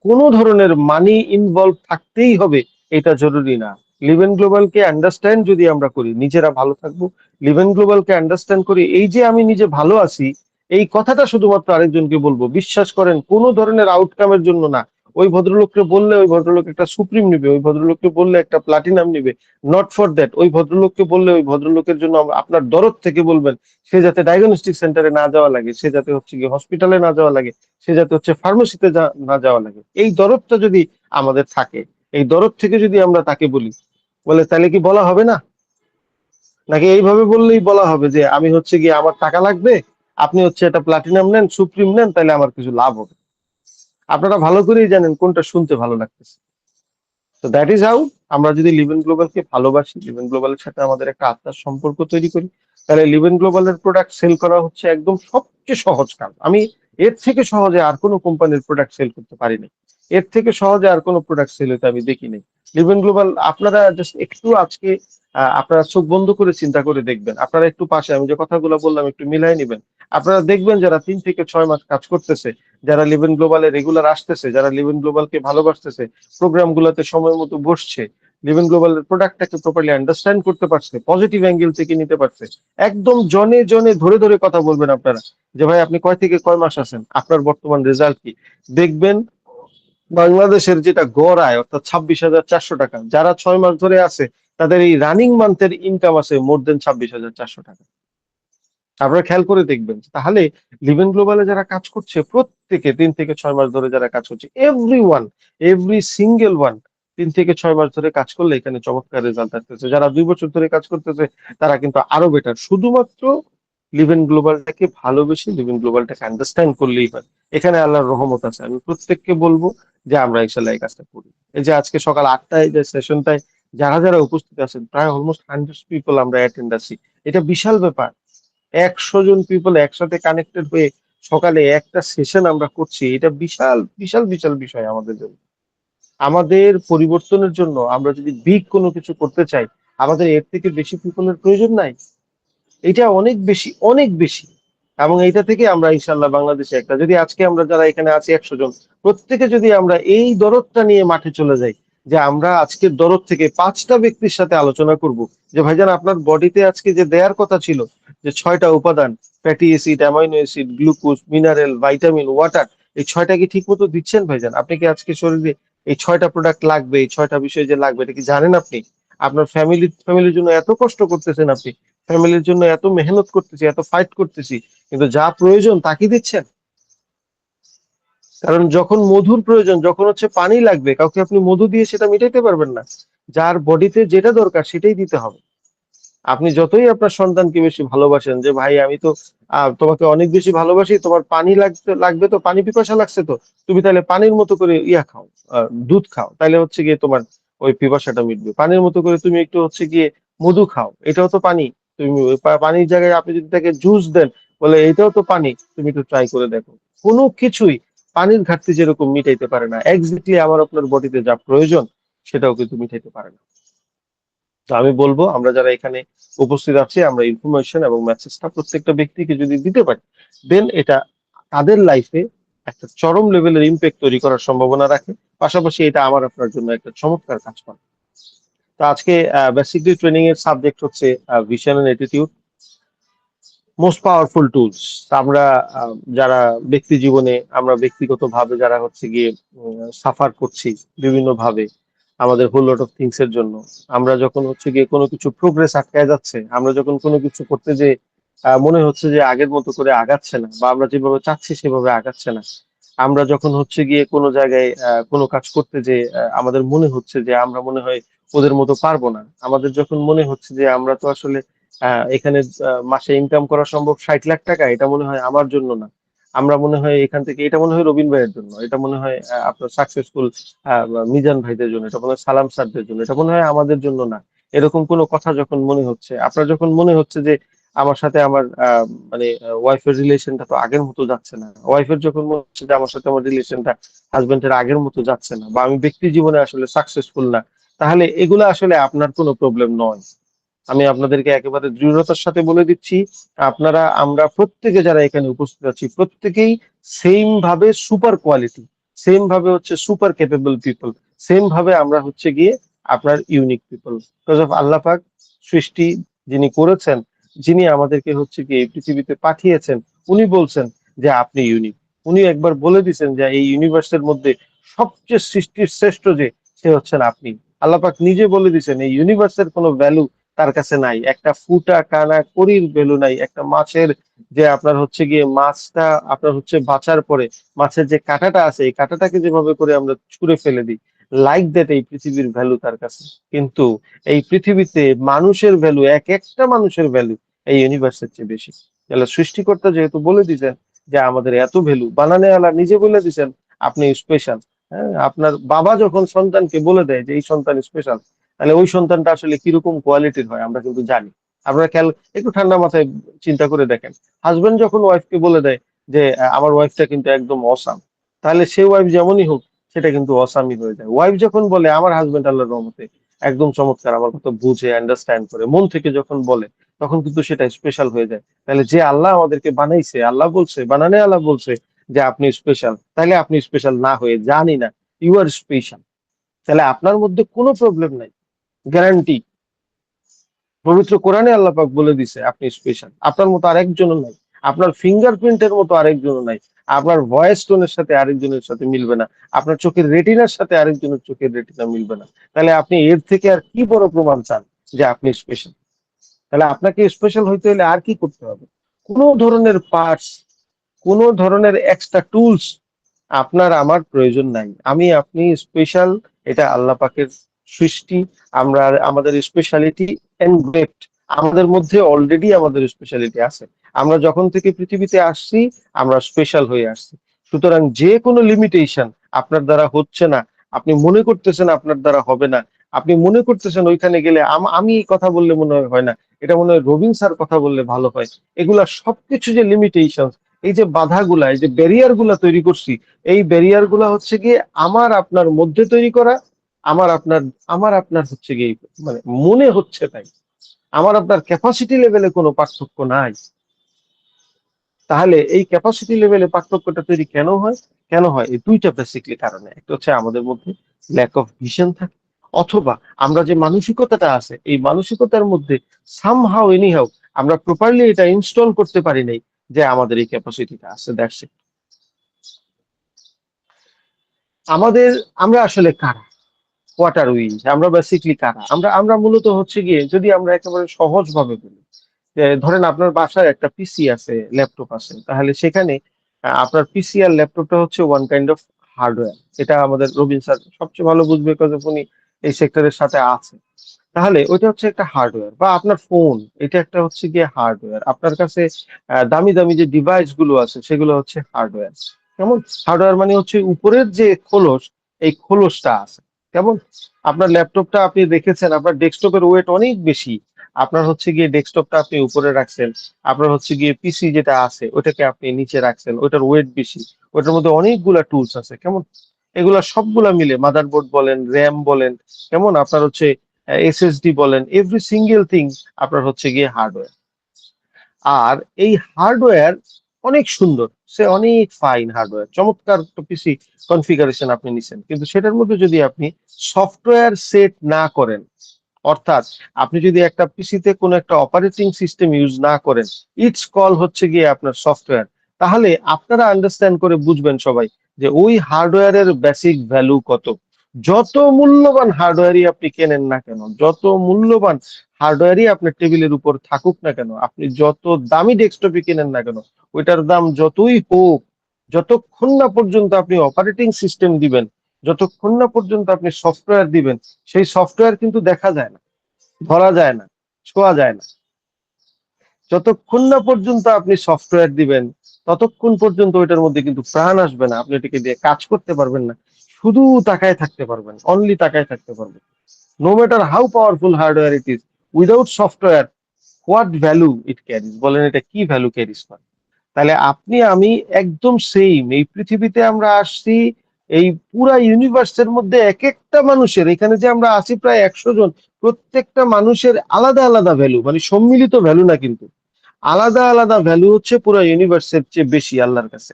A: কোনো ধরনের মানি ইনভলভ থাকতেই হবে, এটা জরুরি না। লিভ গ্লোবালকে আন্ডারস্ট্যান্ড যদি আমরা করি, নিজেরা ভালো থাকবো। লিভ গ্লোবালকে আন্ডারস্ট্যান্ড করি, এই যে আমি নিজে ভালো আছি, এই কথাটা শুধুমাত্র আরেকজনকে বলবো, বিশ্বাস করেন, কোনো ধরনের আউটকামের জন্য না। ওই ভদ্রলোককে বললে ওই ভদ্রলোক একটা সুপ্রিম নিবে, ওই ভদ্রলোককে বললে একটা প্লাটিনাম নিবে, নট ফর দ্যাট। ওই ভদ্রলোককে বললে ওই ভদ্রলোকের জন্য আপনার দরদ থেকে বলবেন সে যাতে ডায়াগনস্টিক সেন্টারে না যাওয়া লাগে, সে যাতে হচ্ছে গিয়ে হসপিটালে না যাওয়া লাগে, সে যাতে হচ্ছে ফার্মেসিতে না যাওয়া লাগে। এই দরদটা যদি আমাদের থাকে, এই দরদ থেকে যদি আমরা তাকে বলি, বলে তাহলে কি বলা হবে না? নাকি এইভাবে বললেই বলা হবে যে আমি হচ্ছে গিয়ে আমার টাকা লাগবে, আপনি হচ্ছে এটা প্লাটিনাম নেন, সুপ্রিম নেন, তাহলে আমার কিছু লাভ হবে? আপনারা ভালো করেই জানেন কোনটা শুনতে ভালো লাগতেছে। তো দ্যাট ইজ হাউ। আমরা যদি লিভেন গ্লোবালকে ভালোবাসি, লিভেন গ্লোবালের সাথে আমাদের একটা আত্মার সম্পর্ক তৈরি করি, তাহলে লিভেন গ্লোবালের প্রোডাক্ট সেল করা হচ্ছে একদম সবচেয়ে সহজ কাজ। আমি এর থেকে সহজে আর কোনো কোম্পানির প্রোডাক্ট সেল করতে পারিনি, এর থেকে সহজে আর কোনো প্রোডাক্ট সেল হতে আমি দেখিনি। লিভেন গ্লোবাল, আপনারা জাস্ট একটু আজকে আপনারা চোখ বন্ধ করে চিন্তা করে দেখবেন, আপনারা একটু পাশে আমি যে কথাগুলো বললাম একটু মিলাই নিবেন। আপনারা দেখবেন যারা 3 থেকে 6 মাস কাজ করতেছে, যারা লিভেন গ্লোবালে রেগুলার আসতেছে, যারা লিভেন গ্লোবালকে ভালোবাসতেছে, প্রোগ্রাম গুলাতে সময় মতো বসছে, লিভেন গ্লোবালের প্রোডাক্টটাকে প্রপারলি আন্ডারস্ট্যান্ড করতে পারছে, পজিটিভ অ্যাঙ্গেল থেকে নিতে পারছে, একদম জনে জনে ধরে ধরে কথা বলবেন আপনারা যে ভাই আপনি কয় থেকে কয় মাস আছেন, আপনার বর্তমান রেজাল্ট কি। দেখবেন বাংলাদেশের যেটা গড় আয় অর্থাৎ 26,400 টাকা, যারা 6 মাস ধরে আছে তাদের এই রানিং মান্থের ইনকাম আছে মোর দেন 26,400 টাকা। আপনারা খেয়াল করে দেখবেন, তাহলে লিভেন গ্লোবালে যারা কাজ করছে প্রত্যেকে 3 থেকে 6 মাস ধরে যারা কাজ করছে, every one, every single one 3 থেকে 6 মাস ধরে কাজ করলে এখানে চমৎকার রেজাল্ট আসতেছে। যারা 2 বছর ধরে কাজ করতেছে তারা কিন্তু আরো বেটার। শুধুমাত্র লিভেন গ্লোবালটাকে ভালোবেসে লিভেন গ্লোবালটাকে আন্ডারস্ট্যান্ড করলেই হয়। এখানে আল্লাহর রহমত আছে। আমি প্রত্যেককে বলবো যে আমরা ইনশাল্লাহ এই কাজটা করি। এই যে আজকে সকাল 8টায় যে সেশনটায় যারা যারা উপস্থিত আছেন, প্রায় অলমোস্ট 100 পিপল আমরা অ্যাটেন্ড আছি। এটা বিশাল ব্যাপার। 100 জন পিপল একসাথে কানেক্টেড হয়ে সকালে একটা সেশন আমরা করছি, এটা বিশাল বিশাল বিশাল বিষয় আমাদের জন্য। আমাদের পরিবর্তনের জন্য আমরা যদি বিগ কোনো কিছু করতে চাই, আমাদের এর থেকে বেশি পিপলের প্রয়োজন নাই। এটা অনেক বেশি, অনেক বেশি। এবং এইটা থেকে আমরা ইনশাল্লাহ বাংলাদেশে একটা, যদি আজকে আমরা যারা এখানে আছি 100 জন, প্রত্যেকে যদি আমরা এই দরদটা নিয়ে মাঠে চলে যাই, যে আমরা আজকের দরদ থেকে 5টা ব্যক্তির সাথে আলোচনা করব যে ভাইজান আপনার বডিতে আজকে যে দেওয়ার কথা ছিল, যে 6টা উপাদান, fatty acid, amino acid, glucose, mineral, vitamin, water, এই 6টা কি ঠিক মতো দিচ্ছেন ভাইজান? আপনি কি আজকে শরীরে এই 6টা প্রোডাক্ট লাগবে, এই 6টা বিষয় যে লাগবে, এটা কি জানেন আপনি? আপনার ফ্যামিলির জন্য এত কষ্ট করতেছেন আপনি, ফ্যামিলির জন্য এত মেহনত করতেছি, এত ফাইট করতেছি, কিন্তু যা প্রয়োজন তা কি দিচ্ছেন? কারণ যখন মধুর প্রয়োজন, যখন হচ্ছে পানি লাগবে, কাউকে আপনি মধু দিয়ে সেটা মিটাইতে পারবেন না। যার বডিতে যেটা দরকার সেটাই দিতে হবে। আপনি যতই আপনার সন্তানকে বেশি ভালোবাসেন, যে ভাই আমি তো তোমাকে অনেক বেশি ভালোবাসি, তোমার পানি লাগবে তো, পানি পিপাসা লাগছে তো, তুমি তাহলে পানির মতো করে ইয়া খাও, দুধ খাও, তাহলে হচ্ছে গিয়ে তোমার ওই পিপাসাটা মিটবে। পানির মতো করে তুমি একটু হচ্ছে গিয়ে মধু খাও, এটাও তো পানি। তুমি ওই পানির জায়গায় আপনি যদি তাকে জুস দেন, বলে এটাও তো পানি, তুমি একটু ট্রাই করে দেখো। কোনো কিছুই পানির ঘাটতি যেরকম মিটাইতে পারে না, এক্স্যাক্টলি আমার আপনার বডিতে যা প্রয়োজন সেটাও কিন্তু মিটাইতে পারে না। তো আমি বলবো আমরা যারা এখানে উপস্থিত আছি, আমরা ইনফরমেশন এবং মেসেজটা প্রত্যেকটা ব্যক্তিকে যদি দিতে পারি, দেন এটা তাদের লাইফে একটা চরম লেভেলের ইম্প্যাক্ট তৈরি করার সম্ভাবনা রাখে। পাশাপাশি এটা আমার আপনার জন্য একটা চমৎকার কাজ করে। তো আজকে বেসিকলি ট্রেনিং এর সাবজেক্ট হচ্ছে vision and attitude, most powerful tools. আমরা যারা ব্যক্তি জীবনে, আমরা ব্যক্তিগতভাবে যারা হচ্ছে গিয়ে সাফার করছি বিভিন্ন ভাবে আমাদের হোল লট অফ থিংস এর জন্য, আমরা যখন হচ্ছে গিয়ে কোনো কিছু প্রোগ্রেস আটকায় যাচ্ছে, আমরা যখন কোনো কিছু করতে যে মনে হচ্ছে যে আগের মতো করে আগাচ্ছে না, বা আমরা যেভাবে চাচ্ছি সেভাবে আগাচ্ছে না, আমরা যখন হচ্ছে গিয়ে কোনো জায়গায় কোনো কাজ করতে যে আমাদের মনে হচ্ছে যে আমরা মনে হয় ওদের মতো পারবো না, আমাদের যখন মনে হচ্ছে যে আমরা তো আসলে এখানে মাসে ইনকাম করা সম্ভব 60 লাখ টাকা, এটা মনে হয় আমার জন্য না, আমরা মনে হয় এখান থেকে, এটা মনে হয় রবিন ভাইয়ের জন্য, এটা মনে হয় আপনার সাকসেসফুল মিজান ভাইদের জন্য, এটা মনে হয় সালাম স্যারদের জন্য, এটা মনে হয় আমাদের জন্য না। এরকম কোনো কথা যখন মনে হচ্ছে, আপনার যখন মনে হচ্ছে যে আমার সাথে আমার মানে ওয়াইফের রিলেশনটা তো আগের মতো যাচ্ছে না, ওয়াইফের যখন মনে হচ্ছে যে আমার সাথে আমার রিলেশনটা হাজবেন্ডের আগের মতো যাচ্ছে না, বা আমি ব্যক্তি জীবনে আসলে সাকসেসফুল না, তাহলে এগুলো আসলে আপনার কোনো প্রবলেম নয়। আমি আপনাদেরকে একেবারে দৃঢ়তার সাথে বলে দিচ্ছি, আপনারা আমরা প্রত্যেকে যারা এখানে উপস্থিত আছি প্রত্যেকেই সেম ভাবে সুপার কোয়ালিটি, সেম ভাবে হচ্ছে সুপার ক্যাপেবল পিপল, সেম ভাবে আমরা হচ্ছে গিয়ে আপনার ইউনিক পিপল। বিকজ অফ আল্লাহ পাক সৃষ্টি যিনি করেছেন, যিনি আমাদেরকে হচ্ছে গিয়ে এই পৃথিবীতে পাঠিয়েছেন, উনি বলছেন যে আপনি ইউনিক। উনি একবার বলে দিয়েছেন যে এই ইউনিভার্সের মধ্যে সবচেয়ে সৃষ্টির শ্রেষ্ঠ যে, সে হচ্ছেন আপনি। আল্লাহ পাক নিজে বলে দিয়েছেন এই ইউনিভার্সের কোনো ভ্যালু তার কাছে নাই, একটা ফুটা কানা করির ভ্যালু নাই, একটা মাছের যে আপনার হচ্ছে গিয়ে মাছটা আপনার হচ্ছে বাঁচার পরে মাছের যে কাঁটাটা আছে এই কাঁটাটাকে যেভাবে করে আমরা ছুঁড়ে ফেলে দিই, লাইক দ্যাট এই পৃথিবীর ভ্যালু তার কাছে। কিন্তু এই পৃথিবীতে মানুষের ভ্যালু, এক একটা মানুষের ভ্যালু এই ইউনিভার্সের চেয়ে বেশি। তাহলে সৃষ্টিকর্তা যেহেতু বলে দিয়েছেন যে আমাদের এত ভ্যালু, বানানে আলা নিজে বলে দিয়েছেন আপনি স্পেশাল। হ্যাঁ, আপনার বাবা যখন সন্তানকে বলে দেয় যে এই সন্তান স্পেশাল, তাহলে ওই সন্তানটা আসলে কিরকম কোয়ালিটির হয় আমরা কিন্তু জানি। আপনারা খেয়াল, একটু ঠান্ডা মাথায় চিন্তা করে দেখেন, হাজবেন্ড যখন ওয়াইফকে বলে দেয় যে আমার ওয়াইফটা কিন্তু একদম অসাম, তাহলে সে ওয়াইফ যেমনই হোক সেটা কিন্তু অসামই হয়ে যায়। ওয়াইফ যখন বলে আমার হাজবেন্ড আল্লাহর রহমতে একদম চমৎকার, আমার কথা বুঝে আন্ডারস্ট্যান্ড করে মন থেকে যখন বলে, তখন কিন্তু সেটা স্পেশাল হয়ে যায়। তাহলে যে আল্লাহ আমাদেরকে বানাইছে, আল্লাহ বলছে, বানানে আল্লাহ বলছে যে আপনি স্পেশাল, তাহলে আপনি স্পেশাল না হয়ে জানি না, ইউ আর স্পেশাল। তাহলে আপনার মধ্যে কোনো প্রবলেম নাই, গ্যারান্টি। পবিত্র কোরআনে আল্লাহ পাক বলে দিছে আপনি স্পেশাল, আপনার মতো আরেকজনও নাই, আপনার ফিঙ্গারপ্রিন্টের মতো আরেকজনও নাই, আপনার ভয়েস টোনের সাথে আরেকজনের সাথে মিলবে না, আপনার চোখের রেটিনার সাথে আরেকজনের চোখের রেটিনা মিলবে না। তাহলে আপনি এর থেকে আর কি বড় প্রমাণ চান যে আপনি স্পেশাল? তাহলে আপনাকে স্পেশাল হইতে হলে আর কি করতে হবে? কোনো ধরনের পার্টস, কোনো ধরনের এক্সট্রা টুলস আপনার আমার প্রয়োজন নাই। আমি আপনি স্পেশাল, এটা আল্লাহ পাকের সৃষ্টি। আমরা আমাদের স্পেশালিটি এনগ্রেভড, আমাদের মধ্যে অলরেডি আমাদের স্পেশালিটি আছে। আমরা যখন থেকে পৃথিবীতে আসছি আমরা স্পেশাল হয়ে আসছি। সুতরাং যে কোনো লিমিটেশন আপনার দ্বারা হচ্ছে না, আপনি মনে করতেছেন আপনার দ্বারা হবে না, আপনি মনে করতেছেন ওইখানে গেলে আমি এই কথা বললে মনে হয় না, এটা মনে হয় রবিন স্যার কথা বললে ভালো হয়, এগুলা সবকিছু যে লিমিটেশন, এই যে বাধাগুলা, এই যে ব্যারিয়ার গুলা তৈরি করছি, এই ব্যারিয়ার গুলা হচ্ছে গিয়ে আমার আপনার মধ্যে তৈরি করা। আমার আপনার আমার আপনার হচ্ছে গিয়ে মানে মনে হচ্ছে তাই, আমার আপনার ক্যাপাসিটি লেভেলে কোনো পার্থক্য নাই। তাহলে এই ক্যাপাসিটি লেভেলে পার্থক্যটা তৈরি কেন হয়? কেন হয়? এই দুইটা বেসিকলি কারণে। একটা হচ্ছে আমাদের মধ্যে ল্যাক অফ ভিশন থাকে, অথবা আমরা যে মানসিকতাটা আছে এই মানসিকতার মধ্যে সামহাও এনিহাও আমরা প্রপারলি এটা ইনস্টল করতে পারি নাই যে আমাদের এই ক্যাপাসিটিটা আছে। That's it. আমাদের, আমরা আসলে কারা? What are we? আমরা বেসিকলি কারা? আমরা আমরা মূলত হচ্ছে গিয়ে, যদি আমরা একেবারে সহজ ভাবে বলি, যে ধরেন আপনার বাসায় একটা পিসি আছে, ল্যাপটপ আছে, তাহলে সেখানে আপনার পিসি আর ল্যাপটপটা হচ্ছে ওয়ান কাইন্ড অফ হার্ডওয়্যার। এটা আমাদের রবিন স্যার সবচেয়ে ভালো বুঝবে, কারণ উনি এই সেক্টরের সাথে আছে। তাহলে ওইটা হচ্ছে একটা হার্ডওয়্যার, বা আপনার ফোন, এটা একটা হচ্ছে গিয়ে হার্ডওয়্যার। আপনার কাছে দামি দামি যে ডিভাইস গুলো আছে সেগুলো হচ্ছে হার্ডওয়্যার। কেমন? হার্ডওয়্যার মানে হচ্ছে উপরের যে খোলস, এই খোলসটা আছে। কেমন? আপনার ল্যাপটপটা আপনি দেখেছেন, আপনার ডেস্কটপের ওয়েট অনেক বেশি, আপনার হচ্ছে গিয়ে ডেস্কটপটা আপনি উপরে রাখছেন, আপনার হচ্ছে গিয়ে পিসি যেটা আছে ওটাকে আপনি নিচে রাখছেন, ওটার ওয়েট বেশি, ওটার মধ্যে অনেকগুলা টুলস আছে। কেমন? এগুলা সবগুলা মিলে মাদারবোর্ড বলেন, র্যাম বলেন, কেমন, আপনার হচ্ছে এসএসডি বলেন, এভরি সিঙ্গেল থিং আপনার হচ্ছে গিয়ে হার্ডওয়্যার। আর এই হার্ডওয়্যার অনেক সুন্দর, সে অনেক ফাইন হার্ডওয়্যার, চমৎকার পিসি কনফিগারেশন আপনি নিছেন, কিন্তু সেটার মধ্যে যদি আপনি সফটওয়্যার সেট না করেন, অর্থাৎ আপনি যদি একটা পিসিতে কোনো একটা অপারেটিং সিস্টেম ইউজ না করেন, ইটস কল হচ্ছে গিয়ে আপনার সফটওয়্যার, তাহলে আপনারা আন্ডারস্ট্যান্ড করে বুঝবেন সবাই যে ওই হার্ডওয়্যারের বেসিক ভ্যালু কত। যত মূল্যবান হার্ডওয়্যারই আপনি কেনেন না কেন, যত মূল্যবান হার্ডওয়্যারই আপনার টেবিলের উপর থাকুক না কেন, আপনি যত দামি ডেস্কটপই কেনেন না কেন, ওইটার দাম যতই হোক, যতক্ষণ না পর্যন্ত আপনি অপারেটিং সিস্টেম দিবেন, যতক্ষণ না পর্যন্ত আপনি সফটওয়্যার দিবেন, সেই সফটওয়্যার কিন্তু দেখা যায় না, ধরা যায় না, ছোঁয়া যায় না। যতক্ষণ না পর্যন্ত আপনি সফটওয়্যার দিবেন ততক্ষণ পর্যন্ত ওইটার মধ্যে কিন্তু প্রাণ আসবে না, আপনি এটাকে দিয়ে কাজ করতে পারবেন না, শুধু তাকায় থাকতে পারবেন, অনলি তাকায় থাকতে পারবেন। No matter how powerful hardware it is, without software, what value it carries? বলেন এটা কি ভ্যালু ক্যারিজ করে? তাহলে আপনি আমি একদম সেম। এই পৃথিবীতে আমরা আসছি, এই পুরা ইউনিভার্সের মধ্যে এক একটা মানুষের, এখানে যে আমরা আছি প্রায় 100 জন, প্রত্যেকটা মানুষের আলাদা আলাদা ভ্যালু, মানে সম্মিলিত ভ্যালু না কিন্তু, আলাদা আলাদা ভ্যালু হচ্ছে পুরো ইউনিভার্সের চেয়ে বেশি আল্লাহর কাছে।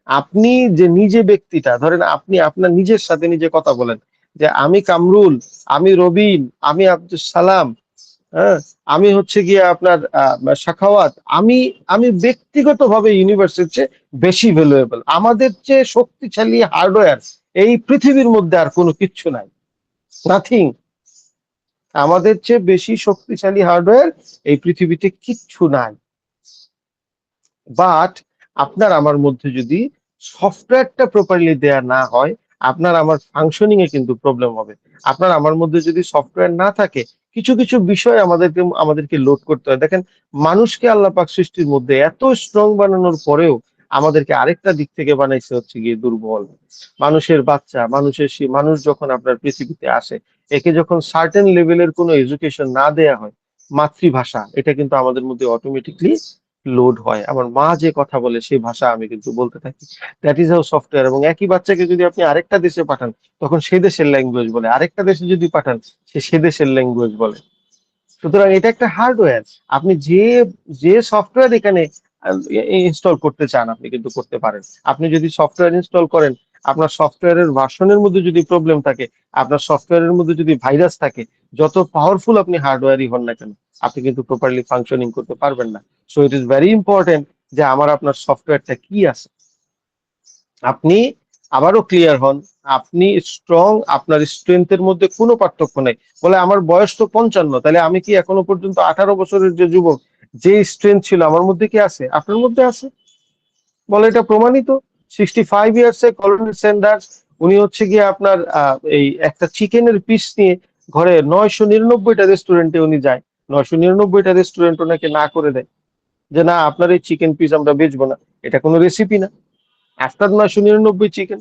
A: আপনি যে নিজে ব্যক্তিটা, ধরেন আপনি আপনার নিজের সাথে নিজে কথা বলেন যে আমি কামরুল, আমি রবিন, আমি আব্দুল সালাম, হ্যাঁ, আমি হচ্ছে গিয়ে আপনার সাখাওয়াত, আমি আমি ব্যক্তিগতভাবে ইউনিভার্সের চেয়ে বেশি ভ্যালুয়েবল। আমাদের চেয়ে শক্তিশালী হার্ডওয়্যার এই পৃথিবীর মধ্যে আর কোনো কিচ্ছু নাই, নাথিং। আমাদের চেয়ে বেশি শক্তিশালী হার্ডওয়্যার এই পৃথিবীতে কিচ্ছু নাই। বাট আপনার আমার মধ্যে যদি সফটওয়্যারটা প্রপারলি দেয়া না হয়, আপনার আমার ফাংশনিং এ কিন্তু প্রবলেম হবে। আপনার আমার মধ্যে যদি সফটওয়্যার না থাকে, কিছু কিছু বিষয় আমাদেরকে লোড করতে হয়। দেখেন, মানুষকে আল্লাহ পাক সৃষ্টির মধ্যে এত স্ট্রং বানানোর পরেও আমাদেরকে আরেকটা দিক থেকে বানাইছে হচ্ছে গিয়ে দুর্বল। মানুষের বাচ্চা, মানুষ যখন আপনার পৃথিবীতে আসে, একে যখন সার্টেন লেভেলের কোনো এডুকেশন না দেয়া হয়, মাতৃভাষা এটা কিন্তু আমাদের মধ্যে অটোমেটিকলি লোড হয়। আমার মা যে কথা বলে সেই ভাষা আমি কিন্তু বলতে থাকি। That is how software. এবং একই বাচ্চাকে যদি আপনি আরেকটা দেশে পাঠান, তখন সে দেশের ল্যাঙ্গুয়েজ বলে, আরেকটা দেশে যদি পাঠান সে দেশের ল্যাঙ্গুয়েজ বলে। সুতরাং এটা একটা হার্ডওয়্যার। আপনি যে যে সফটওয়্যার এখানে ইনস্টল করতে চান আপনি কিন্তু করতে পারেন। আপনি যদি সফটওয়্যার ইনস্টল করেন, আপনার সফটওয়্যারের ভার্সনের মধ্যে যদি প্রবলেম থাকে, আপনার সফটওয়্যারের মধ্যে যদি ভাইরাস থাকে, যত পাওয়ারফুল আপনি হার্ডওয়্যারই হন না কেন, আপনি কিন্তু প্রপারলি ফাংশনিং করতে পারবেন না। So it is very important যে আমার আপনার সফটওয়্যারটা কি আছে। আপনি আবারও ক্লিয়ার হন, আপনি স্ট্রং, আপনার স্ট্রেংথের মধ্যে কোনো পার্থক্য নেই। বলে আমার বয়স তো 55, তাহলে আমি কি এখনো পর্যন্ত 18 বছরের যে যুবক, যে স্ট্রেংথ ছিল আমার মধ্যে কি আছে? আপনার মধ্যে আছে। বলে এটা প্রমাণিত। 65 ইয়ার্স এ কলোনেল স্যান্ডার্স, উনি হচ্ছে গিয়ে আপনার এই একটা চিকেনের পিস নিয়ে ঘরে 999টা রেস্টুরেন্টে উনি যায়, 999টা রেস্টুরেন্ট ওনাকে না করে দেয় যে না, আপনার এই চিকেন পিস আমরা বেচবো না, এটা কোনো রেসিপি না। আফটার 999 চিকেন,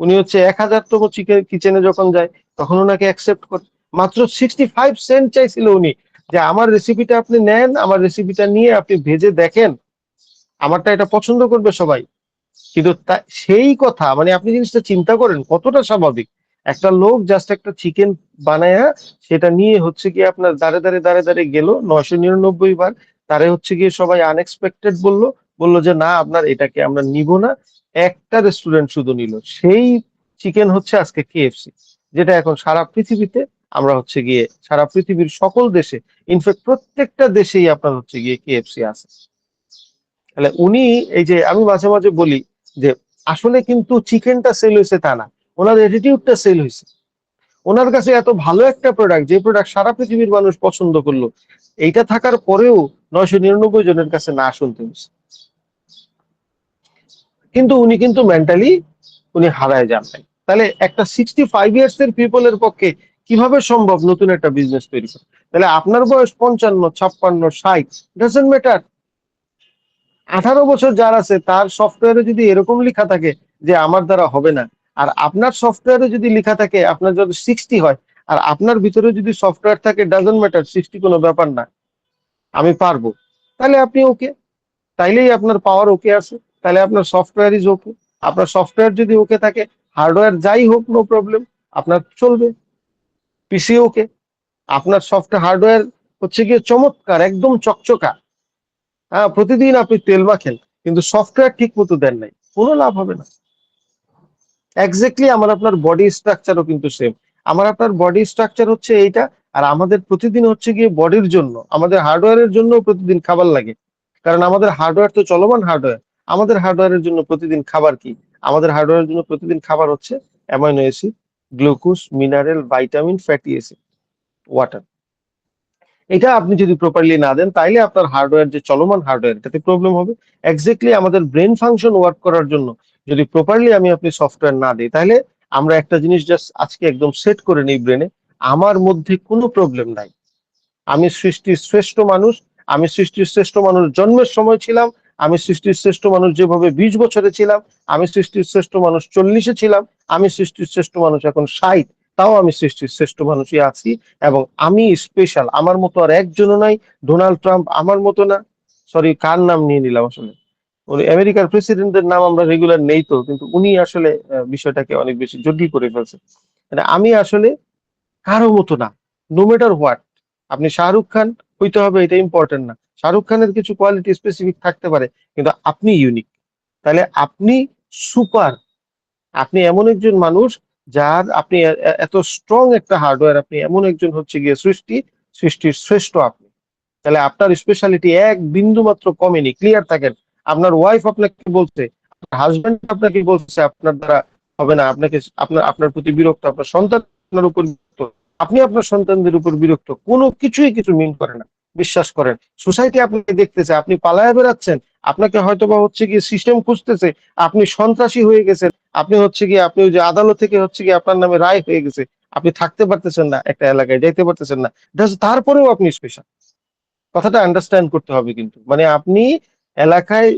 A: উনি হচ্ছে 1000তম চিকেন কিচেনে যখন যায়, তখন ওনাকে অ্যাকসেপ্ট করে। মাত্র 65 সেন্ট চাইছিল উনি, যে আমার রেসিপিটা আপনি নেন, আমার রেসিপিটা নিয়ে আপনি ভেজে দেখেন, আমারটা এটা পছন্দ করবে সবাই। কিন্তু সেই কথা, মানে আপনি জিনিসটা চিন্তা করেন কতটা স্বাভাবিক। একটা লোক জাস্ট একটা চিকেন বানায়া সেটা নিয়ে হচ্ছে গিয়ে আপনার দাঁড়ে দাঁড়ে গেল 999 বার, তারে হচ্ছে গিয়ে সবাই আনএক্সপেক্টেড বললো যে না, আপনার এটাকে আমরা নিব না। একটা রেস্টুরেন্ট শুধু নিল, সেই চিকেন হচ্ছে আজকে কেএফসি, যেটা এখন সারা পৃথিবীতে, আমরা হচ্ছে গিয়ে সারা পৃথিবীর সকল দেশে, ইনফ্যাক্ট প্রত্যেকটা দেশেই আপনার হচ্ছে গিয়ে কেএফসি আছে। তাহলে উনি, এই যে আমি মাঝে মাঝে বলি যে আসলে কিন্তু চিকেনটা সেল হয়েছে তা না, ওনার অ্যাটিটিউডটা সেল হয়েছে। ওনার কাছে এত ভালো একটা প্রোডাক্ট, যে প্রোডাক্ট সারা পৃথিবীর মানুষ পছন্দ করলো, এইটা থাকার পরেও 999 জনের কাছে না শুনতে হয়েছে। কিন্তু উনি কিন্তু মেন্টালি উনি হারায় যান নাই। তাহলে একটা 65 ইয়ার্স এর পিপলের পক্ষে কিভাবে সম্ভব নতুন একটা বিজনেস তৈরি করা? তাহলে আপনার বয়স 55, 56, 60, ডাজন্ট ম্যাটার। 18 বছর যার আছে তার সফটওয়্যারে যদি এরকম লেখা থাকে যে আমার দ্বারা হবে না, আর আপনার সফটওয়্যারে যদি লেখা থাকে আপনার যদি 60 হয়, আর আপনার ভিতরে যদি সফটওয়্যার থাকে ডাজন্ট ম্যাটার, 60 কোনো ব্যাপার না, আমি পারবো, তাহলে আপনি ওকে। তাইলেই আপনার পাওয়ার ওকে আছে, তাহলে আপনার সফটওয়্যার ইজ ওকে। আপনার সফটওয়্যার যদি ওকে থাকে, হার্ডওয়্যার যাই হোক নো প্রবলেম, আপনার চলবে, পিসি ওকে। আপনার সফটওয়্যার হার্ডওয়্যার হচ্ছে গিয়ে চমৎকার, একদম চকচকা, হ্যাঁ, প্রতিদিন আপনি তেল মাখেন, কিন্তু সফটওয়্যার ঠিক মতো দেন নাই, কোনো লাভ হবে না। এক্স্যাক্টলি আমার আপনার বডি স্ট্রাকচারও কিন্তু সেম। আমার আপনার বডি স্ট্রাকচার হচ্ছে এইটা, আর আমাদের প্রতিদিন হচ্ছে গিয়ে বডির জন্য, আমাদের হার্ডওয়্যারের জন্য প্রতিদিন খাবার লাগে। কারণ আমাদের হার্ডওয়্যার তো চলমান হার্ডওয়্যার। আমাদের হার্ডওয়্যারের জন্য প্রতিদিন খাবার কি? আমাদের হার্ডওয়্যারের জন্য প্রতিদিন খাবার হচ্ছে amino acid, glucose, mineral, vitamin, fatty acid, water. এটা আপনি যদি প্রপারলি না দেন, তাইলে আপনার হার্ডওয়্যার, যে চলমান হার্ডওয়্যার, এটাতে প্রবলেম হবে। এক্স্যাক্টলি আমাদের ব্রেন ফাংশন ওয়ার্ক করার জন্য যদি প্রপারলি আপনি সফটওয়্যার না দিই, তাহলে আমরা একটা জিনিস জাস্ট আজকে একদম সেট করে নিই ব্রেনে, আমার মধ্যে কোনো প্রবলেম নাই, আমি সৃষ্টির শ্রেষ্ঠ মানুষ, আমি সৃষ্টির শ্রেষ্ঠ মানুষ জন্মের সময় ছিলাম, আমি সৃষ্টির শ্রেষ্ঠ মানুষ যেভাবে 20 বছরে ছিলাম, আমি সৃষ্টির শ্রেষ্ঠ মানুষ 40-এ ছিলাম, আমি সৃষ্টির শ্রেষ্ঠ মানুষ এখন 60, তাও আমি সৃষ্টির শ্রেষ্ঠ মানুষই আছি, এবং আমি স্পেশাল, আমার মতো আর একজনও নাই। ডোনাল্ড ট্রাম্প আমার মতো না। সরি, কার নাম নিয়ে নিলাম আসলে, উনি আমেরিকার প্রেসিডেন্টের নাম আমরা রেগুলার নেই তো, কিন্তু উনি আসলে বিষয়টাকে অনেক বেশি জটিল করে ফেলছে। মানে আমি আসলে কারো মতো না, নো ম্যাটার হোয়াট। আপনি শাহরুখ খান হইতে হবে এটা ইম্পর্টেন্ট না, শাহরুখ খানের কিছু কোয়ালিটি স্পেসিফিক থাকতে পারে, কিন্তু আপনি ইউনিক। তাহলে আপনি সুপার, আপনি এমন একজন মানুষ যার, আপনি এত স্ট্রং একটা হার্ডওয়্যার, আপনি এমন একজন হচ্ছে গিয়ে সৃষ্টির শ্রেষ্ঠ আপনি। তাহলে আপনার স্পেশালিটি এক বিন্দু মাত্র কমেনি, ক্লিয়ার থাকেন। আপনার ওয়াইফ আপনাকে বলছে, আপনার হাজবেন্ড আপনাকে বলছে আপনার দ্বারা হবে না, আপনাকে আপনার আপনার প্রতি বিরক্ত, আপনার সন্তান আপনার উপর বিরক্ত, আপনি আপনার সন্তানদের উপর বিরক্ত, কোনো কিছুই কিছু মিন করে না। বিশ্বাস করেন, সোসাইটি আপনাকে দেখতেছে, আপনি পালায় বেড়াচ্ছেন, আপনাকে হয়তোবা হচ্ছে গিয়ে সিস্টেম খুঁজতেছে, আপনি সন্ত্রাসী হয়ে গেছেন, আপনি হচ্ছে গিয়ে, আপনি ওই যে আদালত থেকে হচ্ছে গিয়ে আপনার নামে রায় হয়ে গেছে, আপনি থাকতে পারতেছেন না একটা এলাকায়, যাইতে পারতেছেন না, তারপরেও আপনি স্পেশাল। কথাটা আন্ডারস্ট্যান্ড করতে হবে কিন্তু, মানে আপনি এলাকায়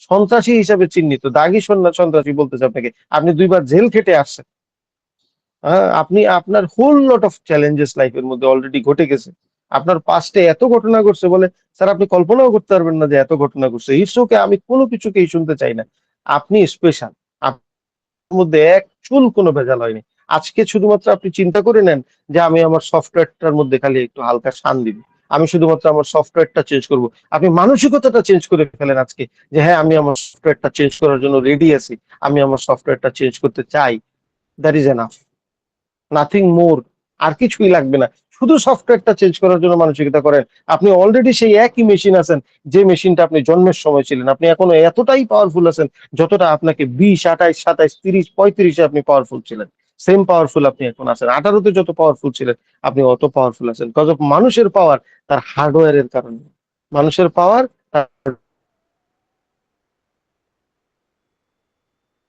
A: সন্ত্রাসী হিসাবে চিহ্নিত, দাগী সন্ত্রাসী বলতেছে আপনাকে, আপনি 2বার জেল খেটে আসছেন। হ্যাঁ, আপনি, আপনার হোল লট অফ চ্যালেঞ্জেস লাইফের মধ্যে অলরেডি ঘটে গেছে, আপনার পাস্টে এত ঘটনা ঘটছে বলে স্যার আপনি কল্পনাও করতে পারবেন না যে এত ঘটনা ঘটছে। ইটস ওকে, আমি কোনো কিছুকেই শুনতে চাই না। আপনি স্পেশাল, মধ্যে এক চুল কোনো ভেজাল হয়নি। আজকে শুধুমাত্র আপনি চিন্তা করে নেন যে আমি আমার সফটওয়্যারটার মধ্যে খালি একটু হালকা শান দিব, আমি শুধুমাত্র আমার সফটওয়্যারটা চেঞ্জ করব। আপনি মানসিকতাটা চেঞ্জ করে ফেলেন আজকে, যে হ্যাঁ আমি আমার সফটওয়্যারটা চেঞ্জ করার জন্য রেডি আছি, আমি আমার সফটওয়্যারটা চেঞ্জ করতে চাই। That is enough, nothing more. আর কিছুই লাগবে না, শুধু সফটওয়্যারটা চেঞ্জ করার জন্য মানসিকতা করেন। আপনি অলরেডি সেই একই মেশিন আছেন, যে মেশিনটা আপনি জন্মের সময় ছিলেন। আপনি এখনো এতটাই পাওয়ারফুল আছেন যতটা আপনাকে 20, 28, 27, 30, 35-এ আপনি পাওয়ারফুল ছিলেন। সেম পাওয়ারফুল আপনি এখন আছেন। 18-তে যত পাওয়ারফুল ছিলেন, আপনি অত পাওয়ারফুল আছেন। কজ অফ মানুষের পাওয়ার তার হার্ডওয়্যারের কারণে। মানুষের পাওয়ার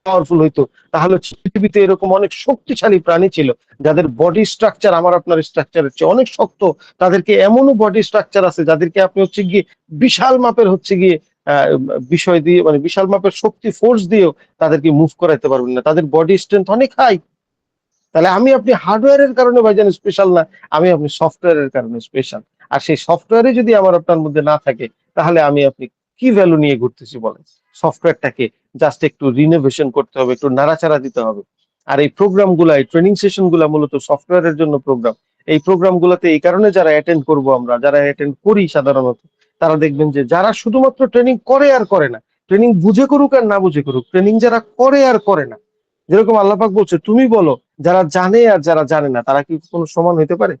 A: পাওয়ারফুল হইতো, তাহলে পৃথিবীতে এরকম অনেক শক্তিশালী প্রাণী ছিল যাদের বডি স্ট্রাকচার আমার আপনার স্ট্রাকচারের চেয়ে অনেক শক্ত। তাদেরকে এমনও বডি স্ট্রাকচার আছে যাদেরকে আপনি হচ্ছে গিয়ে বিশাল মাপের হচ্ছে গিয়ে আহ বিষয় দিয়ে, মানে বিশাল মাপের শক্তি ফোর্স দিয়েও তাদেরকে মুভ করাইতে পারবেন না, তাদের বডি স্ট্রেংথ অনেক হাই। তাহলে আমি আপনি হার্ডওয়্যারের কারণে ভাইজান স্পেশাল না, আমি আপনি সফটওয়্যারের কারণে স্পেশাল। আর সেই সফটওয়্যারে যদি আমার আপনার মধ্যে না থাকে, তাহলে আমি আপনি কি ভ্যালু নিয়ে ঘুরতেছি বলেন? সফটওয়্যারটাকে জাস্ট একটু রিনোভেশন করতে হবে, একটু নাড়াচাড়া দিতে হবে। আর এই প্রোগ্রাম গুলা, এই ট্রেনিং সেশন গুলা মূলত সফটওয়্যারের জন্য প্রোগ্রাম। এই প্রোগ্রাম গুলাতে এই কারণে যারা অ্যাটেন্ড করবো, আমরা যারা অ্যাটেন্ড করি সাধারণত, তারা দেখবেন যে যারা শুধুমাত্র ট্রেনিং করে আর করে না, ট্রেনিং বুঝে করুক আর না বুঝে করুক, ট্রেনিং যারা করে আর করে না, যেরকম আল্লাহ পাক বলছে, তুমি বলো যারা জানে আর যারা জানে না তারা কি কোনো সমান হইতে পারে?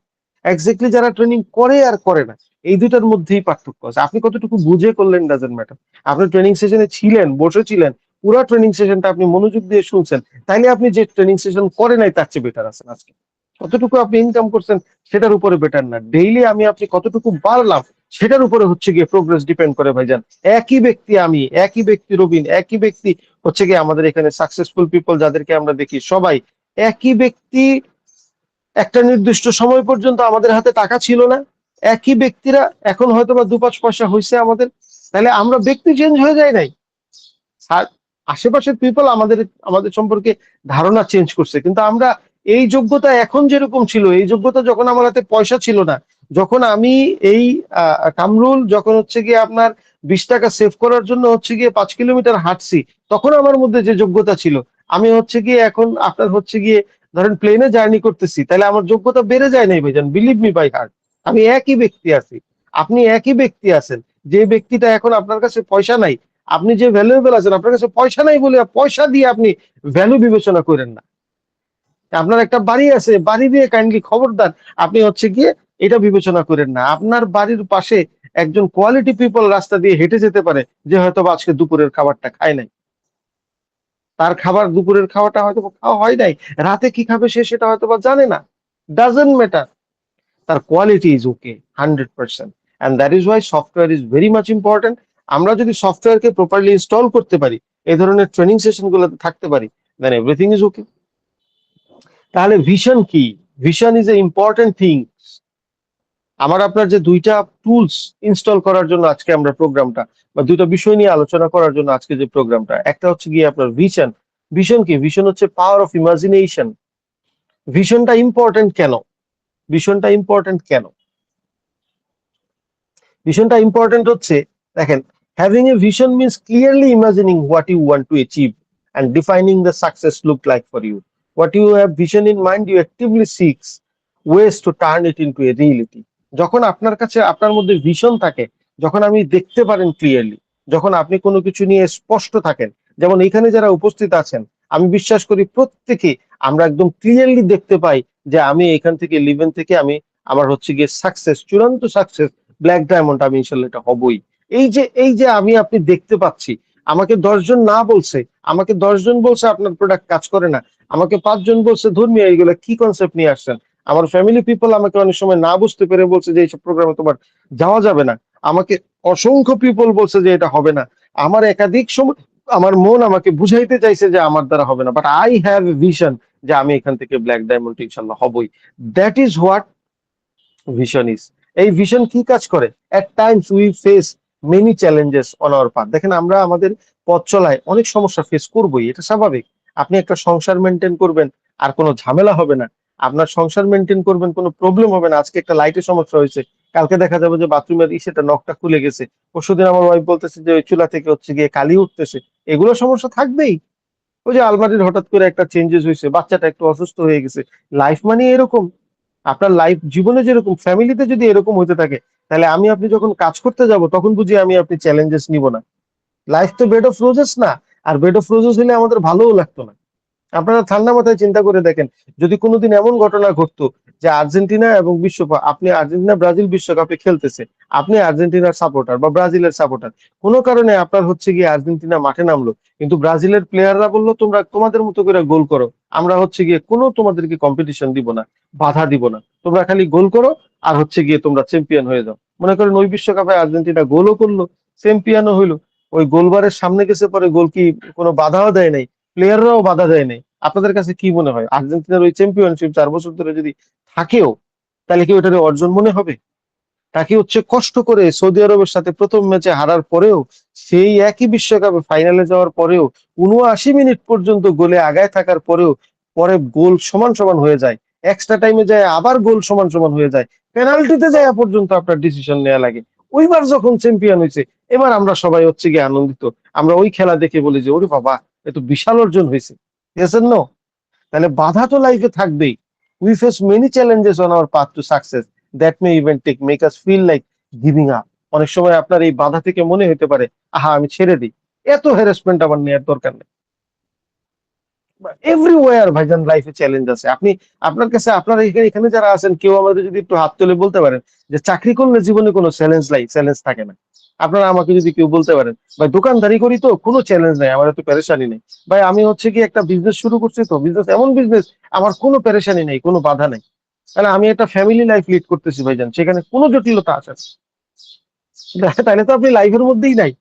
A: এক্স্যাক্টলি যারা ট্রেনিং করে আর করে না, এই দুটার মধ্যেই পার্থক্য আছে। আপনি কতটুকু বুঝে করলেন ডাজেন্ট ম্যাটার। আপনি ট্রেনিং সেশনে ছিলেন, বসেছিলেন, পুরো ট্রেনিং সেশনটা আপনি মনোযোগ দিয়ে শুনছেন, তাইলে আপনি যে ট্রেনিং সেশন করে নাই তার চেয়ে বেটার আছেন আজকে। কতটুকু আপনি ইনকাম করছেন সেটার উপরে বেটার না, ডেইলি আমি আপনি কতটুকু বাড়লাম সেটার উপরে হচ্ছে গিয়ে প্রোগ্রেস ডিপেন্ড করে ভাইজান। একই ব্যক্তি আমি, একই ব্যক্তি রবিন, একই ব্যক্তি হচ্ছে গিয়ে আমাদের এখানে সাকসেসফুল পিপল যাদেরকে আমরা দেখি, সবাই একই ব্যক্তি। একটা নির্দিষ্ট সময় পর্যন্ত আমাদের হাতে টাকা ছিল না, একই ব্যক্তিরা এখন হয়তো বা 2-5 পয়সা হয়েছে আমাদের। তাহলে আমরা ব্যক্তি চেঞ্জ হয়ে যায় নাই, আর আশেপাশের পিপল আমাদের আমাদের সম্পর্কে ধারণা চেঞ্জ করছে, কিন্তু আমরা এই যোগ্যতা এখন যেরকম ছিল, এই যোগ্যতা যখন আমার হাতে পয়সা ছিল না, যখন আমি এই কামরুল যখন হচ্ছে গিয়ে আপনার 20 টাকা সেভ করার জন্য হচ্ছে গিয়ে 5 কিলোমিটার হাঁটছি, তখন আমার মধ্যে যে যোগ্যতা ছিল, আমি হচ্ছে গিয়ে এখন আপনার হচ্ছে গিয়ে ধরেন প্লেনে জার্নি করতেছি, তাহলে আমার যোগ্যতা বেড়ে যায় নাই ভাইজান, বিলিভ মি বাই হার্ট। আমি একই ব্যক্তি আছি, আপনি একই ব্যক্তি আছেন। যে ব্যক্তিটা এখন আপনার কাছে পয়সা নাই, আপনি যে ভ্যালুয়েবল আছেন, আপনার কাছে পয়সা নাই বলে পয়সা দিয়ে আপনি ভ্যালু বিবেচনা করেন না। আপনার একটা বাড়ি আছে, বাড়ি দিয়ে কাইন্ডলি খবরদার আপনি হচ্ছে গিয়ে এটা বিবেচনা করেন না। আপনার বাড়ির পাশে একজন কোয়ালিটি পিপল রাস্তা দিয়ে হেঁটে যেতে পারে, যে হয়তো আজকে দুপুরের খাবারটা খায় নাই, তার খাবার দুপুরের খাওয়াটা হয়তো খাওয়া হয় নাই, রাতে কি খাবে সে সেটা হয়তো বা জানে না, ডাজন্ট ম্যাটার, তার quality is okay 100%। And that is Y software is very much important. আমরা যদি সফটওয়্যারকে প্রপারলি ইনস্টল করতে পারি, এই ধরনের ট্রেনিং সেশন গুলোতে থাকতে পারি, দেন এভরিথিং ইজ ওকে। তাহলে ভিশন কি? Vision is a important thing. আমার আপনার যে 2টা টুলস ইনস্টল করার জন্য আজকে আমরা প্রোগ্রামটা, বা 2টা বিষয় নিয়ে আলোচনা করার জন্য আজকে যে প্রোগ্রামটা, একটা হচ্ছে গিয়ে আপনার ভিশন। ভিশন কি? ভিশন হচ্ছে পাওয়ার অফ ইমাজিনেশন। ভিশনটা ইম্পর্টেন্ট কেন? ভিশনটা ইম্পর্টেন্ট কেন? ভিশনটা ইম্পর্টেন্ট হচ্ছে, দেখেন, having a vision means clearly imagining what you want to achieve and defining the success look like for you. What you have vision in mind, you actively seek ways to turn it into a reality. যখন আপনার কাছে, আপনার মধ্যে vision থাকে, যখন আপনি দেখতে পারেন ক্লিয়ারলি, যখন আপনি কোনো কিছু নিয়ে স্পষ্ট থাকেন, যেমন এখানে যারা উপস্থিত আছেন, আমি বিশ্বাস করি প্রত্যেকে আমরা একদম ক্লিয়ারলি দেখতে পাই যে আমি এখান থেকে লিভেন থেকে আমি আমার হচ্ছে গিয়ে সাকসেস, চূড়ান্ত সাকসেস, ব্ল্যাক ডায়মন্ড আমি ইনশাল্লাহ এটা হবই। এই যে আমি আপনি দেখতে পাচ্ছি, আমাকে 10 জন না বলছে, আমাকে 10 জন বলছে আপনার প্রোডাক্ট কাজ করে না, আমাকে 5 জন বলছে ধর্মীয় এইগুলো কি কনসেপ্ট নিয়ে আসছেন, আমার ফ্যামিলি পিপল আমাকে অনেক সময় না বুঝতে পেরে বলছে যে এইসব প্রোগ্রামে তোমার যাওয়া যাবে না, আমাকে অসংখ্য পিপল বলছে যে এটা হবে না, আমার একাধিক সময় আমার মন আমাকে বুঝাইতে চাইছে যে আমার দ্বারা হবে না, but I have a vision যে আমি এখান থেকে ব্ল্যাক ডায়মন্ড ইনশাল্লাহ হবই। That is what vision is. এই ভিশন কি কাজ করে? At times we face many challenges on our path. দেখেন, আমরা আমাদের পথ চলায় অনেক সমস্যা ফেস করবোই, এটা স্বাভাবিক। আপনি একটা সংসার মেনটেন করবেন, আর কোনো ঝামেলা হবে না। আপনার সংসার মেনটেন করবেন, কোনো প্রবলেম হবে না। আজকে একটা লাইটের সমস্যা হয়েছে, কালকে দেখা যাবে যে বাথরুমের সেটা নখটা খুলে গেছে, পরশুদিন আমার ওয়াইফ বলতেছে যে ওই চুলা থেকে হচ্ছে গিয়ে কালি উঠতেছে। এগুলো সমস্যা থাকবেই। ওই যে আলমারির হঠাৎ করে একটা চেঞ্জেস হয়েছে, বাচ্চাটা একটু অসুস্থ হয়ে গেছে। লাইফ মানে এরকম। আপনার লাইফ জীবনে যেরকম, ফ্যামিলিতে যদি এরকম হতে থাকে, তাহলে আমি আপনি যখন কাজ করতে যাব তখন বুঝি আমি আপনি চ্যালেঞ্জেস নিব না। লাইফ তো বেড অফ রোজেস না। আর বেড অফ রোজেস হলে আমাদের ভালোও লাগতো না। আপনারা ঠান্ডা মাথায় চিন্তা করে দেখেন, যদি কোনোদিন এমন ঘটনা ঘটতো যে আর্জেন্টিনা এবং বিশ্বকাপ, আপনি আর্জেন্টিনা ব্রাজিল বিশ্বকাপে খেলতেছে, আপনি আর্জেন্টিনার সাপোর্টার বা ব্রাজিলের সাপোর্টার, কোনো কারণে আপনার হচ্ছে গিয়ে আর্জেন্টিনা মাঠে নামলো, কিন্তু ব্রাজিলের প্লেয়াররা বললো তোমরা তোমাদের মতো করে গোল করো, আমরা হচ্ছে গিয়ে কোনো তোমাদেরকে কম্পিটিশন দিব না, বাধা দিব না, তোমরা খালি গোল করো, আর হচ্ছে গিয়ে তোমরা চ্যাম্পিয়ন হয়ে যাও। মনে করেন ওই বিশ্বকাপে আর্জেন্টিনা গোলও করলো, চ্যাম্পিয়নও হইলো, ওই গোলবারের সামনে গেছে, পরে গোল কি কোনো বাধাও দেয় নাই, প্লেয়াররাও বাধা দেয় নাই, আপনাদের কাছে কি মনে হয় আর্জেন্টিনার ওই চ্যাম্পিয়নশিপ 4 বছর ধরে যদি থাকেও, তাহলে কি ওটার অর্জন মনে হবে? তাকে হচ্ছে কষ্ট করে সৌদি আরবের সাথে প্রথম ম্যাচে হারার পরেও, সেই একই বিশ্বকাপে ফাইনালে যাওয়ার পরেও, 79 মিনিট পর্যন্ত গোলে আগায় থাকার পরেও, পরে গোল সমান সমান হয়ে যায়, এক্সট্রা টাইমে যায় আবার গোল সমান সমান হয়ে যায়, পেনাল্টিতে যায় পর্যন্ত আপনার ডিসিশন নেওয়া লাগে। ওইবার যখন চ্যাম্পিয়ন হয়েছে, এবার আমরা সবাই হচ্ছে গিয়ে আনন্দিত, আমরা ওই খেলা দেখে বলি যে ওরে বাবা, এ তো বিশাল অর্জন হয়েছে। নো, তাহলে বাধা তো লাইফে থাকবেই। We face many challenges on our path to success that may even take make us feel like giving up. অনেক সময় আপনার এই বাধা থেকে মনে হতে পারে, আহা আমি ছেড়ে দিই, এত হ্যারাসমেন্ট আমার নেওয়ার দরকার নেই। এভরিওয়্যার ভাইজান লাইফে চ্যালেঞ্জ আছে। আপনি, আপনার কাছে, আপনারা এখানে এখানে যারা আছেন, কেউ আমাদের যদি একটু হাত তুলে বলতে পারেন যে চাকরি করলে জীবনে কোনো চ্যালেঞ্জ থাকে না? আপনারা আমাকে যদি কেউ বলতে পারেন, ভাই দোকানদারি করি তো কোনো চ্যালেঞ্জ নাই, আমার এত পেরেশানি নেই, ভাই আমি হচ্ছে কি একটা বিজনেস শুরু করছি তো বিজনেস এমন বিজনেস আমার কোনো পেরেশানি নেই, কোনো বাধা নেই, তাহলে আমি একটা ফ্যামিলি লাইফ লিড করতেছি ভাইজান, সেখানে কোনো জটিলতা আসে না, তাহলে তো আপনি লাইফের মধ্যেই নাই।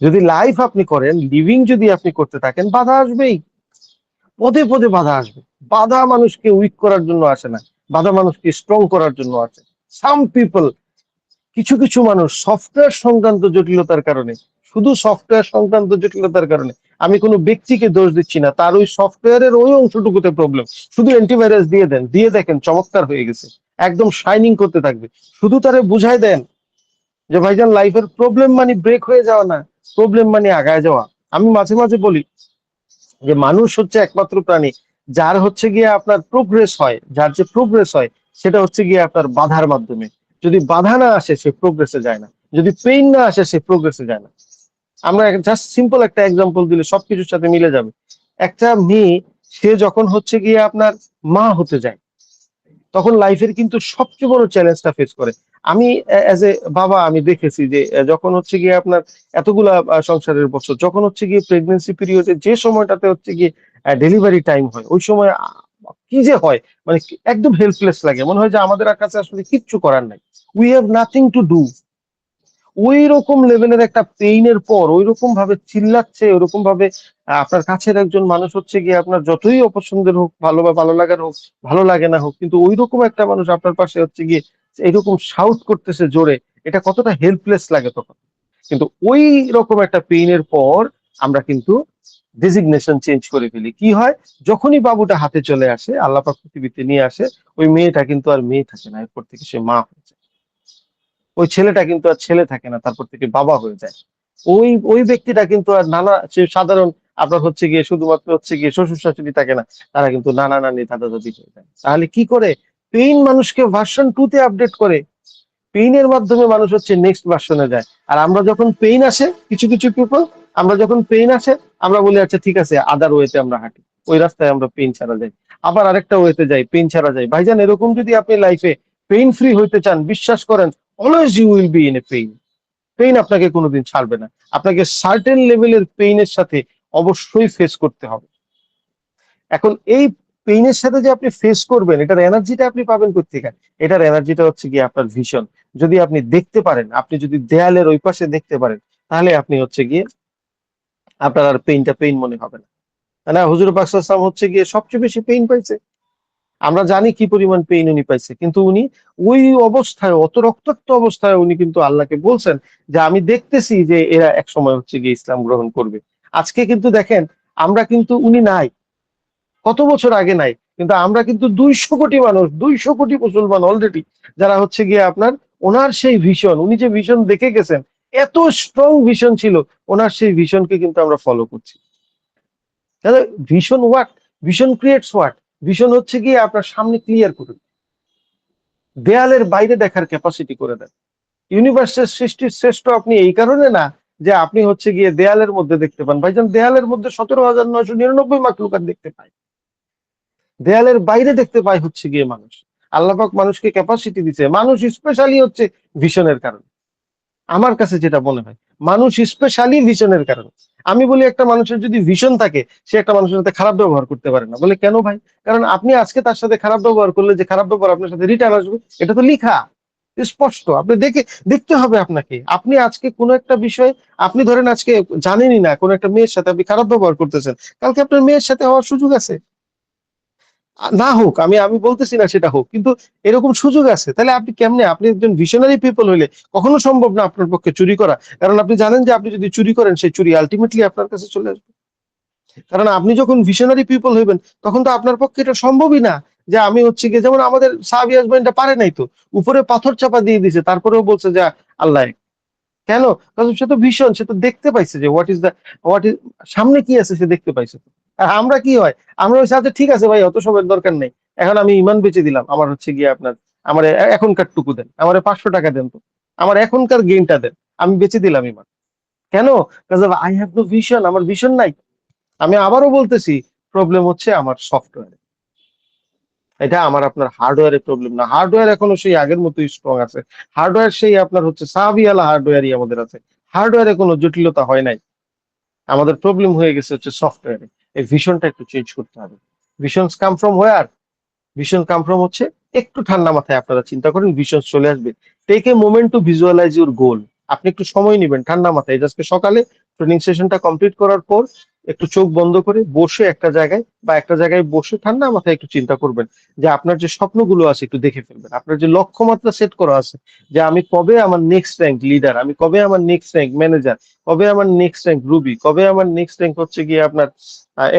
A: যদি লাইফ আপনি করেন, লিভিং যদি আপনি করতে থাকেন, বাধা আসবেই, পদে পদে বাধা আসবে। বাধা মানুষকে উইক করার জন্য আসে না, বাধা মানুষকে স্ট্রং করার জন্য আসে। সাম পিপল, কিছু কিছু মানুষ সফটওয়্যার সংক্রান্ত জটিলতার কারণে, শুধু সফটওয়্যার সংক্রান্ত জটিলতার কারণে, আমি কোনো ব্যক্তিকে দোষ দিচ্ছি না, তার ওই সফটওয়্যারের ওই অংশটুকুতে প্রবলেম, শুধু অ্যান্টিভাইরাস দিয়ে দেন, দিয়ে দেখেন চমৎকার হয়ে গেছে, একদম শাইনিং করতে থাকবে। শুধু তারে বুঝাই দেন যে ভাইজান লাইফের প্রবলেম মানে ব্রেক হয়ে যাওয়া না, প্রবলেম মানে আগায় যাওয়া। আমি মাঝে মাঝে বলি যে মানুষ হচ্ছে একমাত্র প্রাণী যার হচ্ছে গিয়ে আপনার প্রোগ্রেস হয়, যার যে প্রোগ্রেস হয় সেটা হচ্ছে গিয়ে আপনার বাধার মাধ্যমে। যদি বাধা না আসে সে প্রোগ্রেসে যায় না, যদি পেইন না আসে সে প্রোগ্রেসে যায় না। আমরা জাস্ট সিম্পল একটা এক্সাম্পল দিলে সবকিছুর সাথে মিলে যাবে। একটা মেয়ে, সে যখন হচ্ছে গিয়ে আপনার মা হতে যায়, তখন লাইফের কিন্তু সবচেয়ে বড় চ্যালেঞ্জটা ফেস করে। আমি অ্যাজ এ বাবা আমি দেখেছি যে যখন হচ্ছে গিয়ে আপনার এতগুলা সংসারের বছর, যখন হচ্ছে গিয়ে প্রেগনেন্সি পিরিয়ডে যে সময়টাতে হচ্ছে গিয়ে ডেলিভারি টাইম হয়, ওই সময় কি যে হয়, মানে একদম হেল্পলেস লাগে, মনে হয় যে আমাদের কাছে আসলে কিচ্ছু করার নাই, we have nothing to do. ওই রকম লেভেলের একটা পেইনের পর ওই রকম ভাবে চিল্লাচ্ছে, ওরকম ভাবে আপনার কাছের একজন মানুষ হচ্ছে গিয়ে আপনার যতই অপছন্দের হোক, ভালো বা ভালো লাগার হোক, ভালো লাগে না হোক, কিন্তু ওই রকম একটা মানুষ আপনার পাশে হচ্ছে গিয়ে এইরকম শাউট করতেছে জোরে, এটা কতটা হেল্পলেস লাগে তখন। কিন্তু ওই রকম একটা পেইনের পর আমরা কিন্তু ডেজিগনেশন চেঞ্জ করে ফেলি। কি হয়, যখনই বাবুটা হাতে চলে আসে, আল্লাহ পাক পৃথিবীতে নিয়ে আসে, ওই মেয়েটা কিন্তু আর মেয়ে থাকে না, এরপর থেকে সে মা হয়ে যায়। ওই ছেলেটা কিন্তু আর ছেলে থাকে না, তারপর থেকে বাবা হয়ে যায়। ওই ওই ব্যক্তিটা কিন্তু আর নানা, সে সাধারণ আপনার হচ্ছে গিয়ে শুধুমাত্র হচ্ছে গিয়ে শ্বশুর শাশুড়ি থাকে না, তারা কিন্তু নানা নানি দাদা দাদি হয়ে যায়। তাহলে কি করে পেইন মানুষকে ভার্সন 2 তে আপডেট করে, পেইনের মাধ্যমে মানুষ হচ্ছে নেক্সট ভার্সনে যায়। আর আমরা যখন পেইন আসে, কিছু কিছু পিপল, আমরা যখন পেইন আসে, আমরা বলি আচ্ছা ঠিক আছে আদার ওয়েতে আমরা হাঁটি, ওই রাস্তায় আমরা পেইন ছাড়া যাই, আবার আরেকটা ওয়েতে যাই, পেইন ছাড়া যাই। ভাইজান, এরকম যদি আপনি লাইফে পেইন ফ্রি হইতে চান, বিশ্বাস করেন, always you will be in a pain. Pain আপনাকে কোনোদিন ছাড়বে না, আপনাকে সার্টেন লেভেলের পেইনের সাথে অবশ্যই ফেস করতে হবে। এখন এই পেইনের সাথে যে আপনি ফেস করবেন, এটার এনার্জিটা আপনি পাবেন কোত্থেকে? এটার এনার্জিটা হচ্ছে গিয়ে আপনার ভিশন। যদি আপনি দেখতে পারেন, আপনি যদি দেয়ালের ওই পাশে দেখতে পারেন, তাহলে আপনি হচ্ছে গিয়ে আপনার আর পেইনটা পেইন মনে হবে না। তাই না? হুজুর পাক সাল্লাল্লাহু আলাইহি ওয়াসাল্লাম হচ্ছে গিয়ে সবচেয়ে বেশি পেইন পাইছে। আমরা জানি কি পরিমাণ পেইন উনি পাইছে, কিন্তু উনি ওই অবস্থায়, অত রক্তাক্ত অবস্থায় উনি কিন্তু আল্লাহকে বলছেন যে আমি দেখতেছি যে এরা এক সময় হচ্ছে গিয়ে ইসলাম গ্রহণ করবে। আজকে কিন্তু দেখেন, আমরা কিন্তু, উনি নাই, কত বছর আগে নাই, কিন্তু আমরা কিন্তু 200 কোটি মানুষ, 200 কোটি মুসলমান অলরেডি, যারা হচ্ছে গিয়ে আপনার ওনার সেই ভিশন, উনি যে ভিশন দেখে গেছেন, এত স্ট্রং ভিশন ছিল, ওনার সেই ভিশনকে কিন্তু আমরা ফলো করছি। তাহলে vision what? Vision creates what? Vision হচ্ছে গিয়ে আপনার সামনে ক্লিয়ার করে দেয়, দেয়ালের বাইরে দেখার ক্যাপাসিটি করে দেয়। ইউনিভার্সের সৃষ্টির শ্রেষ্ঠ আপনি এই কারণে না যে আপনি হচ্ছে গিয়ে দেয়ালের মধ্যে দেখতে পান। ভাইজান, দেয়ালের মধ্যে 17,999 মাখলুকাত দেখতে পায়, দেয়ালের বাইরে দেখতে পায় হচ্ছে গিয়ে মানুষ। আল্লাহ পাক মানুষকে ক্যাপাসিটি দিচ্ছে, মানুষ স্পেশালি হচ্ছে ভিশনের কারণে। আমার কাছে যেটা মনে হয়, মানুষ স্পেশালি ভিশনের কারণে। আমি বলি একটা মানুষের যদি ভিশন থাকে, সে একটা মানুষের সাথে খারাপ ব্যবহার করতে পারে না। বলে কেন ভাই? কারণ আপনি আজকে তার সাথে খারাপ ব্যবহার করলে যে খারাপ ব্যবহার আপনার সাথে রিটার্ন আসবে, এটা তো লিখা, স্পষ্ট। আপনি দেখতে হবে আপনাকে। আপনি আজকে কোনো একটা বিষয়, আপনি ধরেন আজকে জানেনই না কোনো একটা মেয়ের সাথে আপনি খারাপ ব্যবহার করতেছেন, কালকে আপনার মেয়ের সাথে হওয়ার সুযোগ আছে। না হোক, আমি আমি বলতেছি না সেটা হোক, কিন্তু এরকম সুযোগ আছে। তাহলে আপনি কেমনে, আপনি একজন ভিশনারি পিপল হইলে কখনো সম্ভব না আপনার পক্ষে চুরি করা, কারণ আপনি জানেন যে আপনি যদি চুরি করেন, সেই চুরি আলটিমেটলি আপনার কাছে চলে আসবে। কারণ আপনি যখন ভিশনারি পিপল হইবেন, তখন তো আপনার পক্ষে এটা সম্ভবই না যে আমি হচ্ছে গিয়ে, যেমন আমাদের সাহাবী হাজবেন্ডটা পারে নাই তো, উপরে পাথর চাপা দিয়ে দিছে, তারপরেও বলছে যে আল্লাহ এক। কেন? কারণ সে তো ভীষণ, সে তো দেখতে পাইছে যে হোয়াট ইজ সামনে কি আছে, সে দেখতে পাইছে। আর আমরা কি হয়, আমরা ওই সাথে ঠিক আছে ভাই, অত সবের দরকার নেই, এখন আমি ইমান বেচে দিলাম, আমার হচ্ছে গিয়ে আপনার, আমার এখনকার টুকু দেন, আমার 500 টাকা দেন তো, আমার এখনকার গেইনটা দেন, আমি বেচে দিলাম ইমান। কেন? কারণ আই হ্যাভ নো ভিশন, আমার ভিশন নাই। আমি আবারও বলতেছি, প্রবলেম হচ্ছে আমার সফটওয়্যার। এটা আমার আপনার হার্ডওয়্যারের প্রবলেম না, হার্ডওয়্যার এখনো সেই আগের মতোই স্ট্রং আছে। হার্ডওয়্যার সেই আপনার হচ্ছে সাবিয়ালা হার্ডওয়্যারই আমাদের আছে, হার্ডওয়্যারে কোনো জটিলতা হয় নাই। আমাদের প্রবলেম হয়ে গেছে হচ্ছে সফটওয়্যারে। এই ভিশনটা একটু চেঞ্জ করতে হবে। Visions come from where? Vision come from হচ্ছে, একটু ঠান্ডা মাথায় আপনারা চিন্তা করেন, ভিশন চলে আসবে। Take a moment to visualize your goal. আপনি একটু সময় নেবেন ঠান্ডা মাথায়, আজকে সকালে ট্রেনিং সেশনটা কমপ্লিট করার পর একটু চোখ বন্ধ করে বসে একটা জায়গায়, বা একটা জায়গায় বসে ঠান্ডা মাথায় একটু চিন্তা করবেন যে আপনার যে স্বপ্নগুলো আছে একটু দেখে ফেলবেন, আপনার যে লক্ষ্যমাত্রা সেট করা আছে, যে আমি কবে আমার নেক্সট র্যাঙ্ক লিডার, আমি কবে আমার নেক্সট র্যাঙ্ক ম্যানেজার, কবে আমার নেক্সট র্যাঙ্ক রুবি, কবে আমার নেক্সট র্যাঙ্ক হচ্ছে গিয়ে আপনার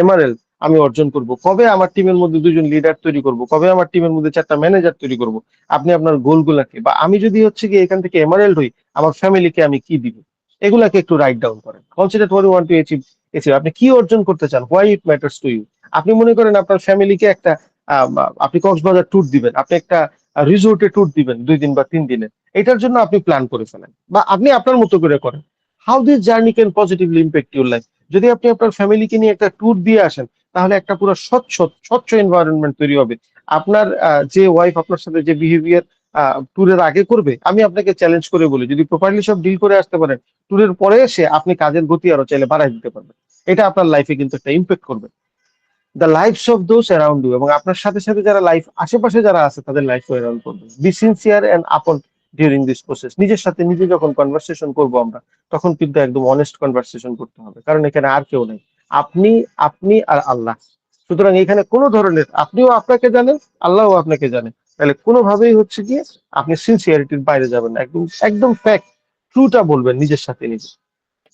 A: এমআরএল আমি অর্জন করব, কবে আমার টিমের মধ্যে 2জন লিডার তৈরি করব, কবে আমার টিমের মধ্যে 4টা ম্যানেজার তৈরি করব। আপনি আপনার গোলগুলাকে, বা আমি যদি হচ্ছে গিয়ে এখান থেকে এমারেল্ড হই, আমার ফ্যামিলিকে আমি কি দিব, এগুলাকে একটু রাইট ডাউন করেন। Consider what you want to achieve. আপনি কি অর্জন করতে চান, why it matters to you. আপনি মনে করেন আপনার ফ্যামিলিকে একটা, আহ, আপনি কক্সবাজার ট্যুর দিবেন, আপনি একটা রিসোর্টে ট্যুর দিবেন 2 দিন বা 3 দিনের, এটার জন্য আপনি প্ল্যান করে ফেলেন, বা আপনি আপনার মতো করে করেন। How this journey can positively impact your life. যদি আপনি আপনার ফ্যামিলিকে নিয়ে একটা ট্যুর দিয়ে আসেন, তাহলে একটা পুরো স্বচ্ছ স্বচ্ছ এনভায়রনমেন্ট তৈরি হবে। আপনার যে ওয়াইফ আপনার সাথে যে বিহেভিয়ার ট্যুরের আগে করবে, আমি আপনাকে চ্যালেঞ্জ করে বলি, যদি প্রপারলি সব ডিল করে আসতে পারেন, ট্যুরের পরে এসে আপনি কাজের গতি আরো চাইলে বাড়াই দিতে পারবেন। এটা আপনার লাইফে কিন্তু একটা ইম্প্যাক্ট করবে, the lifes of those around you, এবং আপনার সাথে সাথে যারা লাইফ আশেপাশে যারা আছে তাদের লাইফ অ্যারাউন্ড করবে। বি সিনসিয়ার এন্ড আপন ডিউরিং দিস প্রসেস। নিজের সাথে নিজে যখন কনভারসেশন করবো আমরা, তখন কিন্তু একদম অনেস্ট কনভারসেশন করতে হবে, কারণ এখানে আর কেউ নেই, আপনি, আপনি আর আল্লাহ। সুতরাং এখানে কোনো ধরনের, আপনিও আপনাকে জানেন, আল্লাহও আপনাকে জানে, তাহলে কোনোভাবেই হচ্ছে গিয়ে আপনি সিনসিয়ারিটির বাইরে যাবেন না, একদম একদম ফ্যাক্ট ট্রুটা বলবেন নিজের সাথে নিজে।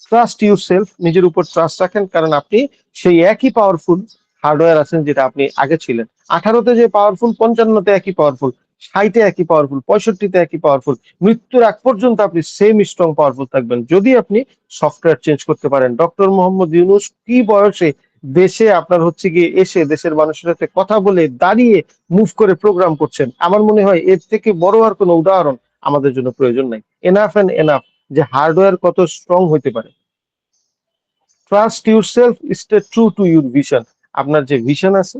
A: ট্রাস্ট ইউর সেলফ, নিজের উপর ট্রাস্ট রাখেন, কারণ আপনি সেই একই পাওয়ারফুল হার্ডওয়্যার আছেন যেটা আপনি আগে ছিলেন। 18তে যে পাওয়ারফুল, 55তে একই পাওয়ারফুল, 60-এ একই পাওয়ারফুল, 65-তে একই পাওয়ারফুল, মৃত্যুর আগ পর্যন্ত আপনি সেম স্ট্রং পাওয়ারফুল থাকবেন যদি আপনি সফটওয়্যার চেঞ্জ করতে পারেন। ডক্টর মোহাম্মদ ইউনূস কি বয়সে দেশে আপনার হচ্ছে গিয়ে এসে দেশের মানুষের সাথে কথা বলে দাঁড়িয়ে মুভ করে প্রোগ্রাম করছেন। আমার মনে হয় এর থেকে বড় আর কোনো উদাহরণ আমাদের জন্য প্রয়োজন নাই। এনাফ এন্ড এনাফ যে হার্ডওয়্যার কত স্ট্রং হইতে পারে। Trust your self, stay true to your vision. আপনার যে ভিশন আছে,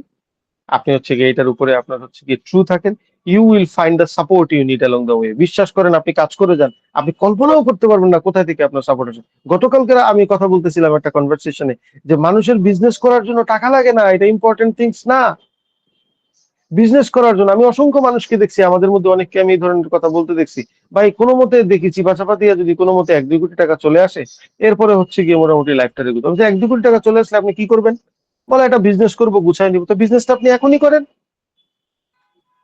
A: আপনি হচ্ছে গিয়ে এটার উপরে আপনার হচ্ছে গিয়ে ট্রু থাকেন, you will find the support you need along the way. বিশ্বাস করেন, আপনি কাজ করে যান, আপনি কল্পনাও করতে পারবেন না কোথা থেকে আপনার সাপোর্ট আসে। গতকালকে আমি কথা বলতেছিলাম একটা কনভারসেশনে যে মানুষের বিজনেস করার জন্য টাকা লাগে না, এটা ইম্পর্টেন্ট থিংস না। বিজনেস করার জন্য আমি অসংখ্য মানুষকে দেখছি, আমাদের মধ্যে অনেককে আমি এই ধরনের কথা বলতে দেখছি, ভাই কোনো মতে দেখেছি বাঁচাপা দিয়ে যদি কোনো মতে 1-2 কোটি টাকা চলে আসে, এরপরে হচ্ছে গিয়ে মোটামুটি লাইফটা রেগুলো। 1-2 কোটি টাকা চলে আসলে আপনি কি করবেন? বলে একটা বিজনেস করবো, গুছাই নিব। তো বিজনেসটা আপনি এখনই করেন,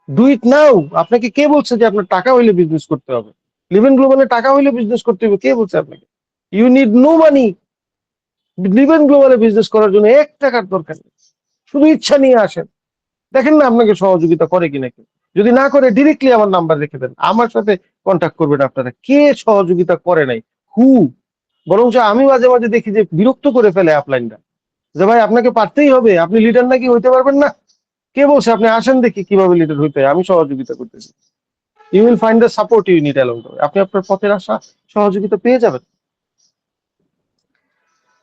A: ডু ইট নাও। আপনাকে কে বলছে যে আপনার টাকা হইলে বিজনেস করতে হবে? লিভ ইন গ্লোবালে টাকা হইলে বিজনেস করতে হবে? কে বলছে আপনাকে? You need no money. Live in গ্লোবালে বিজনেস করার জন্য 1 টাকার দরকার নেই, শুধু ইচ্ছা নিয়ে আসেন। দেখেন না আপনাকে সহযোগিতা করে কিনা কেউ। যদি না করে ডিরেক্টলি আমার নাম্বার রেখে দেন, আমার সাথে কন্ট্যাক্ট করবেন। আপনারা কে সহযোগিতা করে নাই? হু? বরং আমি মাঝে মাঝে দেখি যে বিরক্ত করে ফেলে আপলাইনটা, যে ভাই আপনাকে পারতেই হবে, আপনি লিডার নাকি হইতে পারবেন না? কে বলছে? আপনি আসেন দেখি কিভাবে লিডার হইতে হয়, আমি সহযোগিতা করতেছি। You will find the support you need along the way. আপনি আপনার পথের আশা সহযোগিতা পেয়ে যাবেন।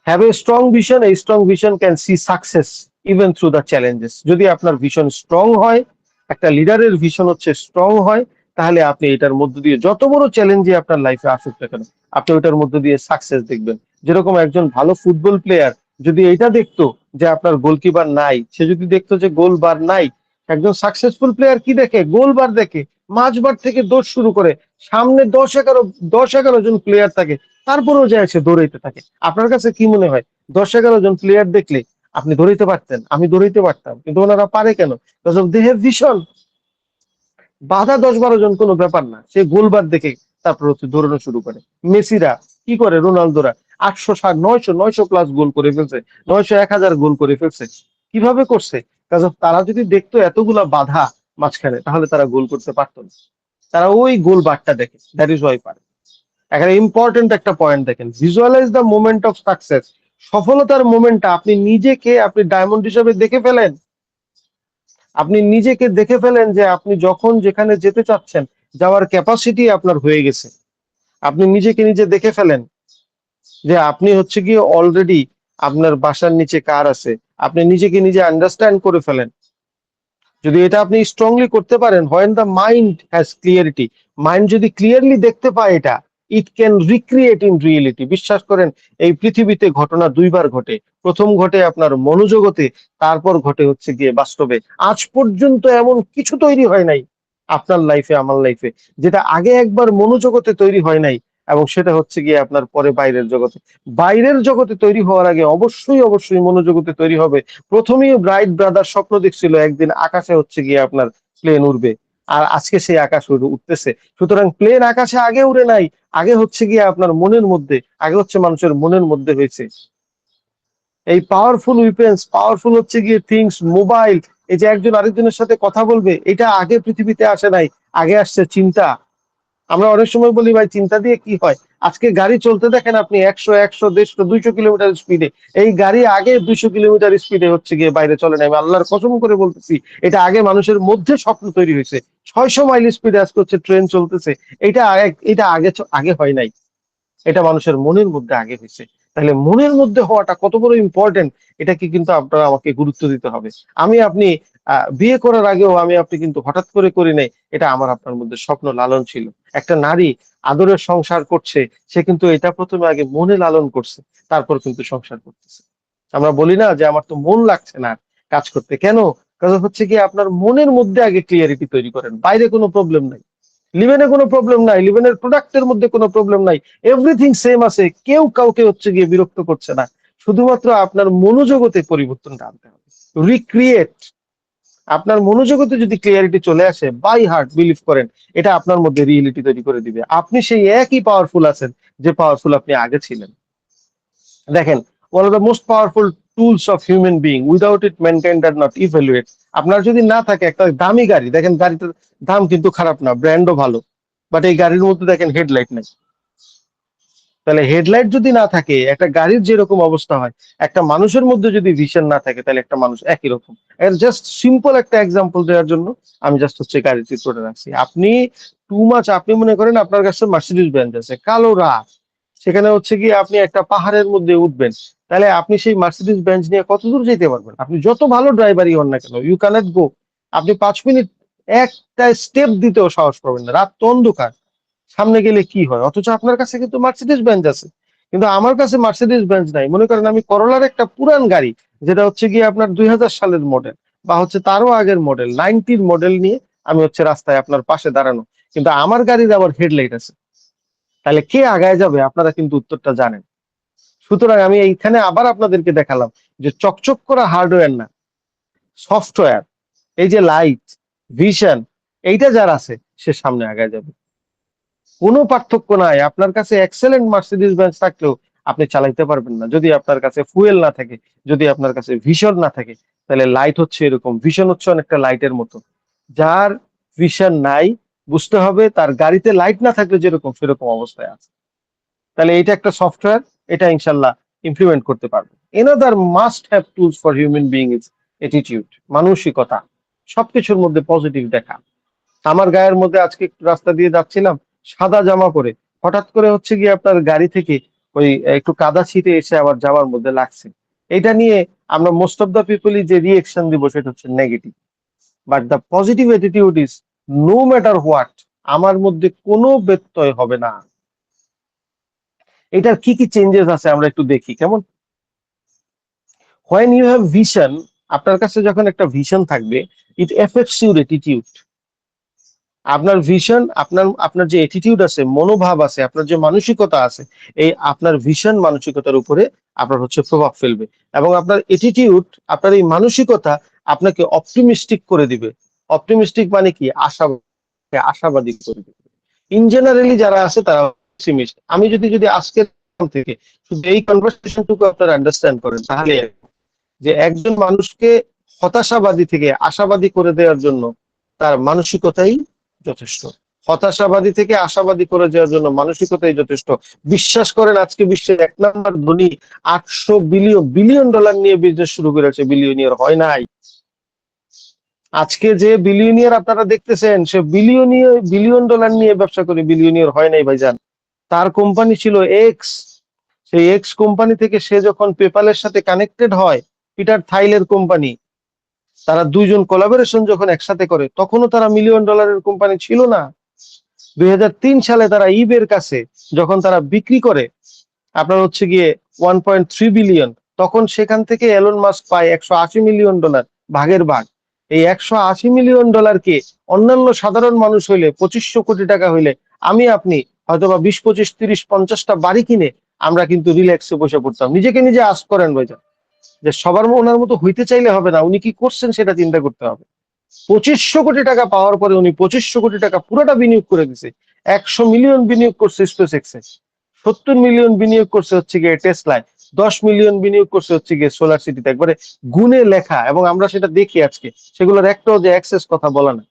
A: Have a strong vision, a strong vision can see success even through the challenges. যদি আপনার ভিশন স্ট্রং হয়, একটা লিডারের ভিশন হচ্ছে স্ট্রং হয়, তাহলে আপনি এটার মধ্য দিয়ে যত বড় চ্যালেঞ্জে আপনার লাইফে আসুক না কেন, আপনি ওইটার মধ্য দিয়ে সাকসেস দেখবেন। যেরকম একজন ভালো ফুটবল প্লেয়ার যদি এটা দেখতো যে আপনার গোলকিপার নাই, সে যদি দেখতো যে গোল বার নাই, একজন সাকসেসফুল প্লেয়ার কি দেখে? গোল বার দেখে। মাঝবার থেকে দৌড় শুরু করে, সামনে 10-11 জন প্লেয়ার থাকে, তারপরেও যায় সে দৌড়াইতে থাকে। আপনার কাছে কি মনে হয় 10-11 জন প্লেয়ার দেখলে আপনি দৌড়াইতে পারতেন? আমি দৌড়াইতে পারতাম, কিন্তু ওনারা পারে কেন? Because of they have vision. বাধা 10-12 জন কোনো ব্যাপার না, সে গোলবার দেখে তারপর হচ্ছে দৌড়ানো শুরু করে। মেসিরা কি করে, রোনালদোরা 800, 900 প্লাস গোল করে ফেলছে, 900, 1000 গোল করে ফেলছে। কিভাবে করছে? বিকজ অফ তারা যদি দেখতো এতগুলা বাধা মাঝখানে, তাহলে তারা গোল করতে পারতো না। তারা ওই গোল বারটা দেখে, দ্যাট ইজ ওয়াই পারে। এখানে ইম্পর্টেন্ট একটা পয়েন্ট দেখেন, visualize the moment of success. সফলতার মোমেন্টটা আপনি নিজেকে আপনি ডায়মন্ড হিসেবে দেখে ফেলেন। আপনি নিজেকে দেখে ফেলেন যে আপনি যখন যেখানে যেতে চাচ্ছেন, যাওয়ার ক্যাপাসিটি আপনার হয়ে গেছে। আপনি নিজেকে নিজে দেখে ফেলেন যে আপনি হচ্ছে গিয়ে অলরেডি আপনার বাসার নিচে কার আছে, আপনি নিজেকে নিজে আন্ডারস্ট্যান্ড করে ফেলেন। যদি এটা আপনি স্ট্রংলি করতে পারেন, when the mind has clarity, mind যদি ক্লিয়ারলি দেখতে পায় এটা, it can recreate in reality. বিশ্বাস করেন, এই পৃথিবীতে ঘটনা 2 বার ঘটে। প্রথম ঘটে আপনার মনোজগতে, তারপর ঘটে হচ্ছে গিয়ে বাস্তবে। আজ পর্যন্ত এমন কিছু তৈরি হয় নাই আপনার লাইফে, আমার লাইফে, যেটা আগে একবার মনোজগতে তৈরি হয় নাই, এবং সেটা হচ্ছে গিয়ে আপনার পরে বাইরের জগতে। বাইরের জগতে তৈরি হওয়ার আগে অবশ্যই অবশ্যই মনোজগতে তৈরি হবে। প্রথমেই ব্রাইট ব্রাদার স্বপ্ন দেখছিল একদিন আকাশে হচ্ছে গিয়ে আপনার প্লেন উড়বে, আর আজকে সেই আকাশ উঠতেছে। সুতরাং প্লেন আকাশে আগে উড়ে নাই, আগে হচ্ছে গিয়ে আপনার মনের মধ্যে, আগে হচ্ছে মানুষের মনের মধ্যে হয়েছে। এই পাওয়ারফুল উইপেন্স, পাওয়ারফুল হচ্ছে গিয়ে থিংস, মোবাইল, এই যে একজন আরেকজনের সাথে কথা বলবে, এটা আগে পৃথিবীতে আসে নাই। আগে আসছে চিন্তা। আমরা অনেক সময় বলি ভাই চিন্তা দিয়ে কি হয়? আজকে গাড়ি চলতে দেখেন আপনি 100, 100, 150, 200 কিলোমিটার স্পিডে। এই গাড়ি আগে 200 কিলোমিটার স্পিডে হচ্ছে গিয়ে বাইরে চলে নাই। আমি আল্লাহর কসম করে বলতেছি, এটা আগে মানুষের মধ্যে স্বপ্ন তৈরি হয়েছে। 600 মাইল স্পিডে আজকে হচ্ছে ট্রেন চলতেছে। এটা আগে আগে হয় নাই, এটা মানুষের মনের মধ্যে আগে হয়েছে। তাহলে মনের মধ্যে হওয়াটা কত বড় ইম্পর্টেন্ট, এটাকে কিন্তু আপনারা আমাকে গুরুত্ব দিতে হবে। আমি আপনি বিয়ে করার আগেও আমি আপনি কিন্তু হঠাৎ করে করি নাই, এটা আমার আপনার মধ্যে স্বপ্ন লালন ছিল। একটা নারী আদরের সংসার করছে, সে কিন্তু এটা প্রথমে আগে মনে লালন করছে, তারপর কিন্তু সংসার করতেছে। আমরা বলি না যে আমার তো মন লাগছে না কাজ করতে, কেন? কারণ হচ্ছে কি আপনার মনের মধ্যে আগে ক্লিয়ারিটি তৈরি করেন। বাইরে কোনো প্রবলেম নাই, লিভেনে কোনো প্রবলেম নাই, লিভেনের প্রোডাক্টের মধ্যে কোনো প্রবলেম নাই, এভরিথিং সেম আছে, কেউ কাউকে হচ্ছে গিয়ে বিরক্ত করছে না। শুধুমাত্র আপনার মনোজগতে পরিবর্তনটা আনতে হবে, রিক্রিয়েট। আপনার মনোজগতে যদি ক্লিয়ারিটি চলে আসে, বাই হার্ট বিলিভ করেন, এটা আপনার মধ্যে রিয়েলিটি তৈরি করে দিবে। আপনি সেই একই পাওয়ারফুল আছেন যে পাওয়ারফুল আপনি আগে ছিলেন। দেখেন, one of the most powerful tools of human being, without it maintained and not evaluate, আপনার যদি না থাকে একটা দামি গাড়ি, দেখেন গাড়িটার দাম কিন্তু খারাপ না, ব্র্যান্ডও ভালো, বাট এই গাড়ির মধ্যে দেখেন হেডলাইট নাই। তাহলে হেডলাইট যদি না থাকে, একটা গাড়ির যেরকম অবস্থা হয়, একটা মানুষের মধ্যে যদি ভিশন না থাকে, তাহলে একটা মানুষ একই রকম। এর জাস্ট সিম্পল একটা এক্সাম্পল দেওয়ার জন্য আমি জাস্ট হচ্ছে গাড়ির চিত্রটা রাখছি। আপনি টু মাচ, আপনি মনে করেন আপনার কাছে মার্সিডিজ বেঞ্জ আছে, কালো রাত, সেখানে হচ্ছে কি আপনি একটা পাহাড়ের মধ্যে উঠবেন, তাহলে আপনি সেই মার্সিডিজ বেঞ্জ নিয়ে কত দূর যেতে পারবেন? আপনি যত ভালো ড্রাইভারই হন না কেন, ইউ ক্যানট গো। আপনি 5 মিনিট একটা স্টেপ দিতেও সাহস পাবেন না, রাত তো অন্ধকার, সামনে গেলে কি হয়? অথচ আপনার কাছে কিন্তু মার্সিডিজ বেঞ্জ আছে, কিন্তু আমার কাছে মার্সিডিজ বেঞ্জ নাই। মনে করেন আমি করোলার একটা পুরান গাড়ি, যেটা হচ্ছে গিয়ে আপনার 2000 সালের মডেল, বা হচ্ছে তারও আগের মডেল, 90-র মডেল নিয়ে আমি হচ্ছে রাস্তায় আপনার পাশে দাঁড়ানো, কিন্তু আমার গাড়ির আবার হেডলাইট আছে। তাহলে কে আগায় যাবে? আপনারা কিন্তু উত্তরটা জানেন। সুতরাং আমি এইখানে আবার আপনাদেরকে দেখালাম যে চকচক করা হার্ডওয়্যার না, সফটওয়্যার, এই যে লাইট, ভিশন, এইটা যার আছে সে সামনে আগায় যাবে। কোনো পার্থক্য নাই। আপনার কাছে এক্সেলেন্ট মার্সিডিজ বেঞ্চ থাকলেও আপনি চালাইতে পারবেন না যদি আপনার কাছে ফুয়েল না থাকে, যদি আপনার কাছে ভিশন না থাকে। তাহলে লাইট হচ্ছে এরকম, ভিশন হচ্ছে অনেকটা লাইটের মতো। যার ভিশন নাই, বুঝতে হবে তার গাড়িতে লাইট না থাকলে যেরকম সেরকম অবস্থায় আছে। তাহলে এটা একটা সফটওয়্যার, এটা ইনশাল্লাহ ইমপ্লিমেন্ট করতে পারবে। Another must have tools for human being is attitude, মানসিকতা, সবকিছুর মধ্যে পজিটিভ দেখা। আমার গায়ের মধ্যে আজকে একটু রাস্তা দিয়ে যাচ্ছিলাম সাদা জামা পরে, হঠাৎ করে হচ্ছে গিয়ে আপনার গাড়ি থেকে ওই একটু কাদা ছিটে এসে আবার জামার মধ্যে লাগছে। এটা নিয়ে আমরা মোস্ট অফ দা পিপলই যে রিয়েকশন দিব সেটা হচ্ছে negative. But the positive attitude is, no matter what, আমার মধ্যে কোনো ব্যত্যয় হবে না। এটার কি কি চেঞ্জেস আছে আমরা একটু দেখি কেমন। হোয়েন ইউ হ্যাভ ভিশন, আপনার কাছে যখন একটা ভিশন থাকবে, ইট এফেক্টস ইউর অ্যাটিটিউড। আপনার ভিশন, আপনার আপনার যে অ্যাটিটিউড আছে, মনোভাব আছে, আপনার যে মানসিকতা আছে, এই আপনার ভিশন মানসিকতার উপরে আপনার হচ্ছে প্রভাব ফেলবে। এবং আপনার অ্যাটিটিউড, আপনার এই মানসিকতা আপনাকে অপটিমিস্টিক করে দিবে। অপটিমিস্টিক মানে কি? আশাবাদী করে দিবে। ইন জেনারেলি যারা আছে তারা পেসিমিস্ট। আমি যদি আজকের থেকে শুধু এই কনভারসেশনটুকু আপনারা আন্ডারস্ট্যান্ড করেন, তাহলে যে একজন মানুষকে হতাশাবাদী থেকে আশাবাদী করে দেওয়ার জন্য তার মানসিকতাই যথেষ্ট। হতাশাবাদী থেকে আশাবাদী করে দেওয়ার জন্য মানসিকতাই যথেষ্ট। বিশ্বাস করেন, আজকে বিশ্বের 1 নম্বর ধনী 800 বিলিয়ন ডলার নিয়ে বিজনেস শুরু করেছে, বিলিয়নিয়ার হয় নাই। আজকে যে বিলিয়নিয়ার আপনারা দেখতেছেন, সে বিলিয়ন ডলার নিয়ে ব্যবসা করে বিলিয়নিয়ার হয় নাই ভাইজান। তার কোম্পানি ছিল এক্স, সেই এক্স কোম্পানি থেকে সে যখন পেপালের সাথে কানেক্টেড হয়, পিটার থাইলের কোম্পানি, তারা দুইজন কোলাবোরেশন যখন একসাথে করে, তখনও তারা মিলিয়ন ডলারের কোম্পানি ছিল না। 2003 সালে তারা ইবের কাছে যখন তারা বিক্রি করে আপনার হচ্ছে গিয়ে 1.3 বিলিয়ন, তখন সেখান থেকে এলন মাস্ক পায় 180 মিলিয়ন ডলার, ভাগের ভাগ। এই 180 মিলিয়ন ডলারকে অন্যান্য সাধারণ মানুষ হইলে, 2500 কোটি টাকা হইলে, আমি আপনি হয়তোবা 20, 25, 30, 50টা বাড়ি কিনে আমরা কিন্তু রিল্যাক্সে বসে পড়তাম। নিজেকে নিজে আস্ক করেন ভাইজান, যে সবার ওনার মতো হইতে চাইলে হবে না, উনি কি করছেন সেটা চিন্তা করতে হবে। 2500 কোটি টাকা পাওয়ার পরে উনি 2500 কোটি টাকা পুরোটা বিনিয়োগ করে দিছে। 100 মিলিয়ন বিনিয়োগ করছে স্পেস এক্সে, 70 মিলিয়ন বিনিয়োগ করছে হচ্ছে গিয়ে টেসলায়, 10 মিলিয়ন বিনিয়োগ করছে হচ্ছে গিয়ে সোলার সিটিতে। একবারে গুণে লেখা, এবং আমরা সেটা দেখি আজকে, সেগুলোর একটাও যে অ্যাক্সেস কথা বলা না।